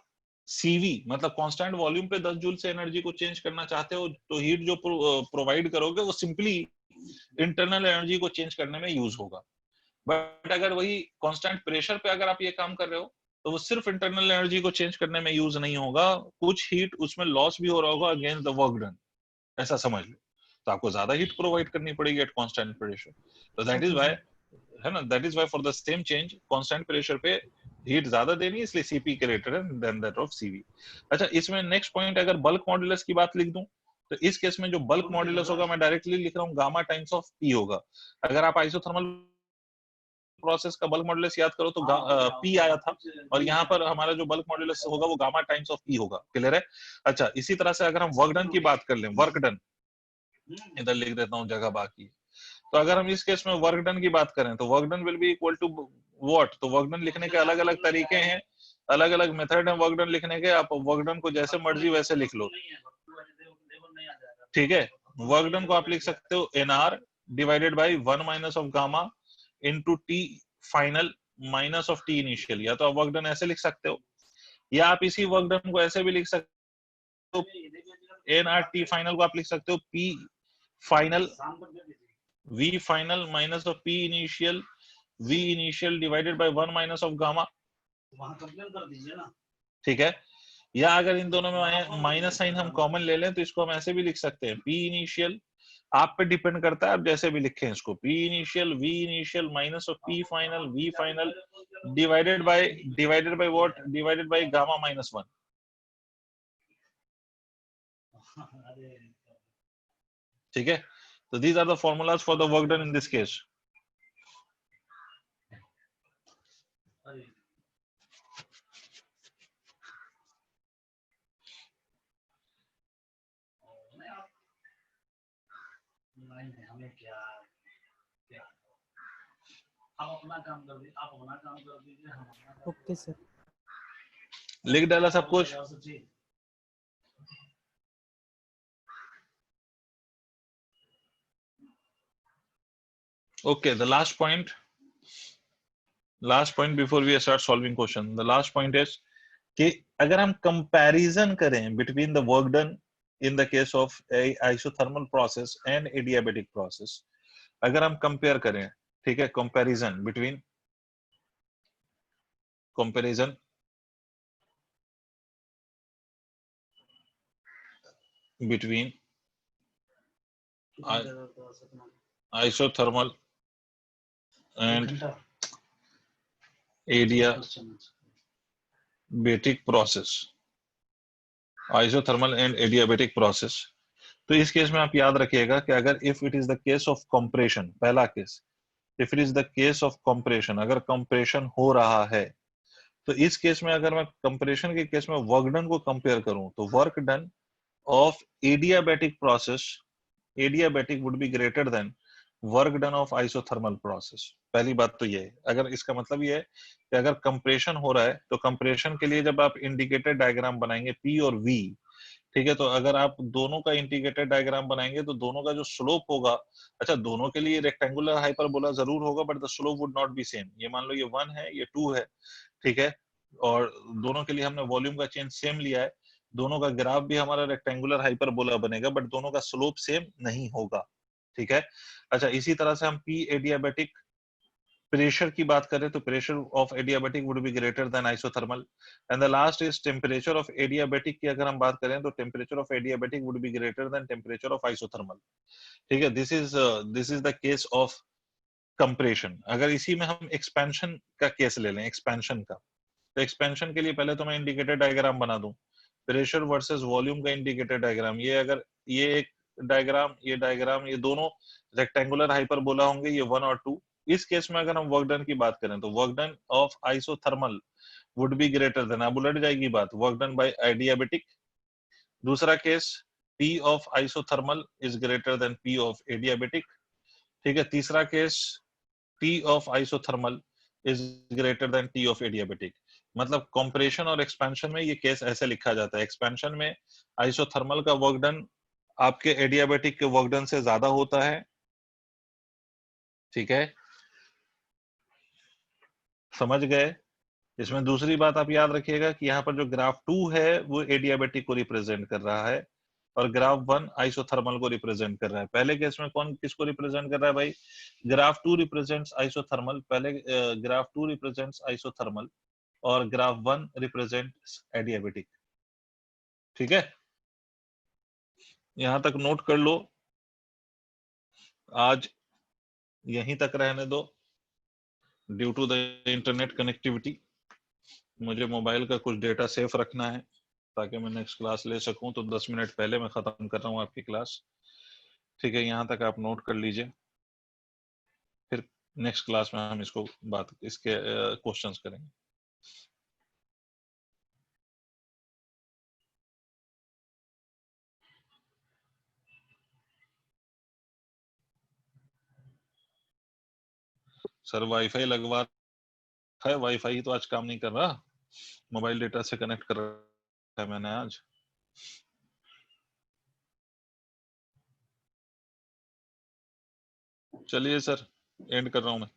A: सीवी मतलब कांस्टेंट वॉल्यूम पे 10 जूल से एनर्जी को चेंज करना चाहते हो, तो हीट जो प्रोवाइड करोगे वो सिंपली इंटरनल एनर्जी को चेंज करने में यूज होगा। बट अगर वही कांस्टेंट प्रेशर पे अगर आप ये काम कर रहे हो, तो वो सिर्फ इंटरनल एनर्जी को चेंज करने में यूज नहीं होगा, कुछ हीट उसमें लॉस भी हो रहा होगा अगेंस्ट द वर्क डन, ऐसा समझ लो। तो आपको ज्यादा हीट प्रोवाइड करनी पड़ेगी एट कांस्टेंट प्रेशर। तो दैट इज व्हाई, है ना, that is why for the same change constant pressure पे हीट ज्यादा देनी है, इसलिए CP greater than that of CV. अच्छा, इसमें नेक्स्ट पॉइंट, अगर बल्क मॉड्यूलस की बात लिख दूं, तो इस केस में जो बल्क मॉड्यूलस होगा, मैं डायरेक्टली लिख रहा हूँ गामा टाइम्स ऑफ पी होगा। अगर आप आइसोथर्मल प्रोसेस का बल्क मॉड्यूलस याद करो तो पी आया था, और यहाँ पर हमारा जो बल्क मॉड्यूलस होगा वो गामा टाइम्स ऑफ पी होगा। क्लियर है? अच्छा, इसी तरह से अगर हम वर्क डन की बात कर लें, वर्क डन इधर लिख देता हूँ, जगह बाकी। तो अगर हम इस केस में वर्क डन की बात करें, तो work done will be equal to what? तो वर्क डन लिखने के अलग अलग तरीके हैं, अलग अलग मेथड है वर्क डन लिखने के। आप वर्क डन को जैसे मर्जी वैसे लिख लो, ठीक है। वर्क डन को आप लिख सकते हो NR divided by 1 minus of gamma into T final minus of T initial. या तो आप वर्क डन ऐसे लिख सकते हो, या आप इसी वर्क डन को ऐसे भी लिख सकते हो, एनआर टी फाइनल को आप लिख सकते हो P final V final minus of P initial, V initial divided by 1 minus of gamma,
B: वहां कंप्लेन कर दीजिए ना,
A: ठीक है। या अगर इन दोनों में माइनस साइन हम कॉमन ले लें, तो इसको हम ऐसे भी लिख सकते हैं, P initial, आप पे डिपेंड करता है आप जैसे भी लिखें इसको, P initial V initial minus of P final V final divided by what? Divided by gamma minus 1, ठीक है। So these are the formulas for the work done in this case.
B: हमें क्या क्या आप अपना काम कर दीजिए, आप अपना काम कर दीजिए, हम अपना काम
D: ओके सर।
A: लिख डाला सब कुछ। Okay, the last point before we start solving question, the last point is कि अगर हम कंपैरिजन करें between the work done in the case of a isothermal process and adiabatic process, अगर हम कंपेयर करें, ठीक है, comparison between isothermal and adiabatic process, isothermal and adiabatic process, तो इस केस में आप याद रखिएगा कि अगर if it is the case of compression, पहला case, if it is the case of compression, अगर कंप्रेशन हो रहा है, तो इस केस में अगर मैं कंप्रेशन के केस में वर्क डन को कंपेयर करूं, तो work done of adiabatic process, adiabatic would be greater than work done of isothermal process. पहली बात तो ये है। अगर इसका मतलब ये है कि अगर कंप्रेशन हो रहा है, तो कंप्रेशन के लिए जब आप इंडिकेटर डायग्राम बनाएंगे P और V, ठीक है, तो अगर आप दोनों का इंटीग्रेटेड डायग्राम बनाएंगे, तो दोनों का जो स्लोप होगा, अच्छा दोनों के लिए रेक्टेंगुलर हाइपरबोला जरूर होगा, but the slope would not be same. ये मान लो ये 1 है, ये 2 है, ठीक है, और दोनों के लिए हमने वॉल्यूम का चेंज सेम लिया है, दोनों का ग्राफ भी हमारा रेक्टेंगुलर हाइपरबोला बनेगा, बट दोनों का स्लोप सेम नहीं होगा, ठीक है। अच्छा, इसी तरह से हम पी एडियाबैटिक प्रेशर की बात करें, तो pressure of adiabatic would be greater than isothermal. And the last is temperature of adiabatic की अगर हम बात करें, तो temperature of adiabatic would be greater than temperature of isothermal, ठीक है। This is the case of compression. अगर इसी में हम एक्सपेंशन का केस ले लें, एक्सपेंशन का, तो एक्सपेंशन के लिए पहले तो मैं इंडिकेटर डायग्राम बना दूं, प्रेशर वर्सेस वॉल्यूम का इंडिकेटर डायग्राम। ये अगर ये एक डायग्राम, ये डायग्राम, ये दोनों रेक्टेंगुलर हाइपरबोला होंगे, ये 1 और 2, इस केस में अगर हम वर्क डन की बात करें तो work done of isothermal would be greater than, अब उलट जाएगी बात, वर्क डन बाय एडियाबेटिक। दूसरा case P of isothermal is greater than P of adiabatic. ठीक है, तीसरा case T of isothermal is greater than T of adiabatic. मतलब compression और एक्सपेंशन में ये केस ऐसे लिखा जाता है, एक्सपेंशन में आइसोथर्मल का वर्क डन आपके एडियाबेटिक के वर्क डन से ज्यादा होता है। ठीक है, समझ गए। इसमें दूसरी बात आप याद रखिएगा कि यहाँ पर जो ग्राफ 2 है वो एडियाबेटिक को रिप्रेजेंट कर रहा है और ग्राफ 1 आइसोथर्मल को रिप्रेजेंट कर रहा है। पहले केस में कौन किसको रिप्रेजेंट कर रहा है भाई? ग्राफ 2 रिप्रेजेंट्स आइसोथर्मल, पहले ग्राफ 2 रिप्रेजेंट्स आइसोथर्मल और ग्राफ 1 रिप्रेजेंट्स एडियाबेटिक। ठीक है, यहां तक नोट कर लो, आज यहीं तक रहने दो। Due to the internet connectivity मुझे मोबाइल का कुछ डेटा सेफ रखना है ताकि मैं नेक्स्ट क्लास ले सकूं, तो 10 मिनट पहले मैं खत्म कर रहा हूं आपकी क्लास। ठीक है, यहां तक आप नोट कर लीजिए, फिर नेक्स्ट क्लास में हम इसके क्वेश्चंस करेंगे। सर वाईफाई लगवा है, वाईफाई तो आज काम नहीं कर रहा, मोबाइल डेटा से कनेक्ट कर रहा है मैंने आज। चलिए सर, एंड कर रहा हूं मैं।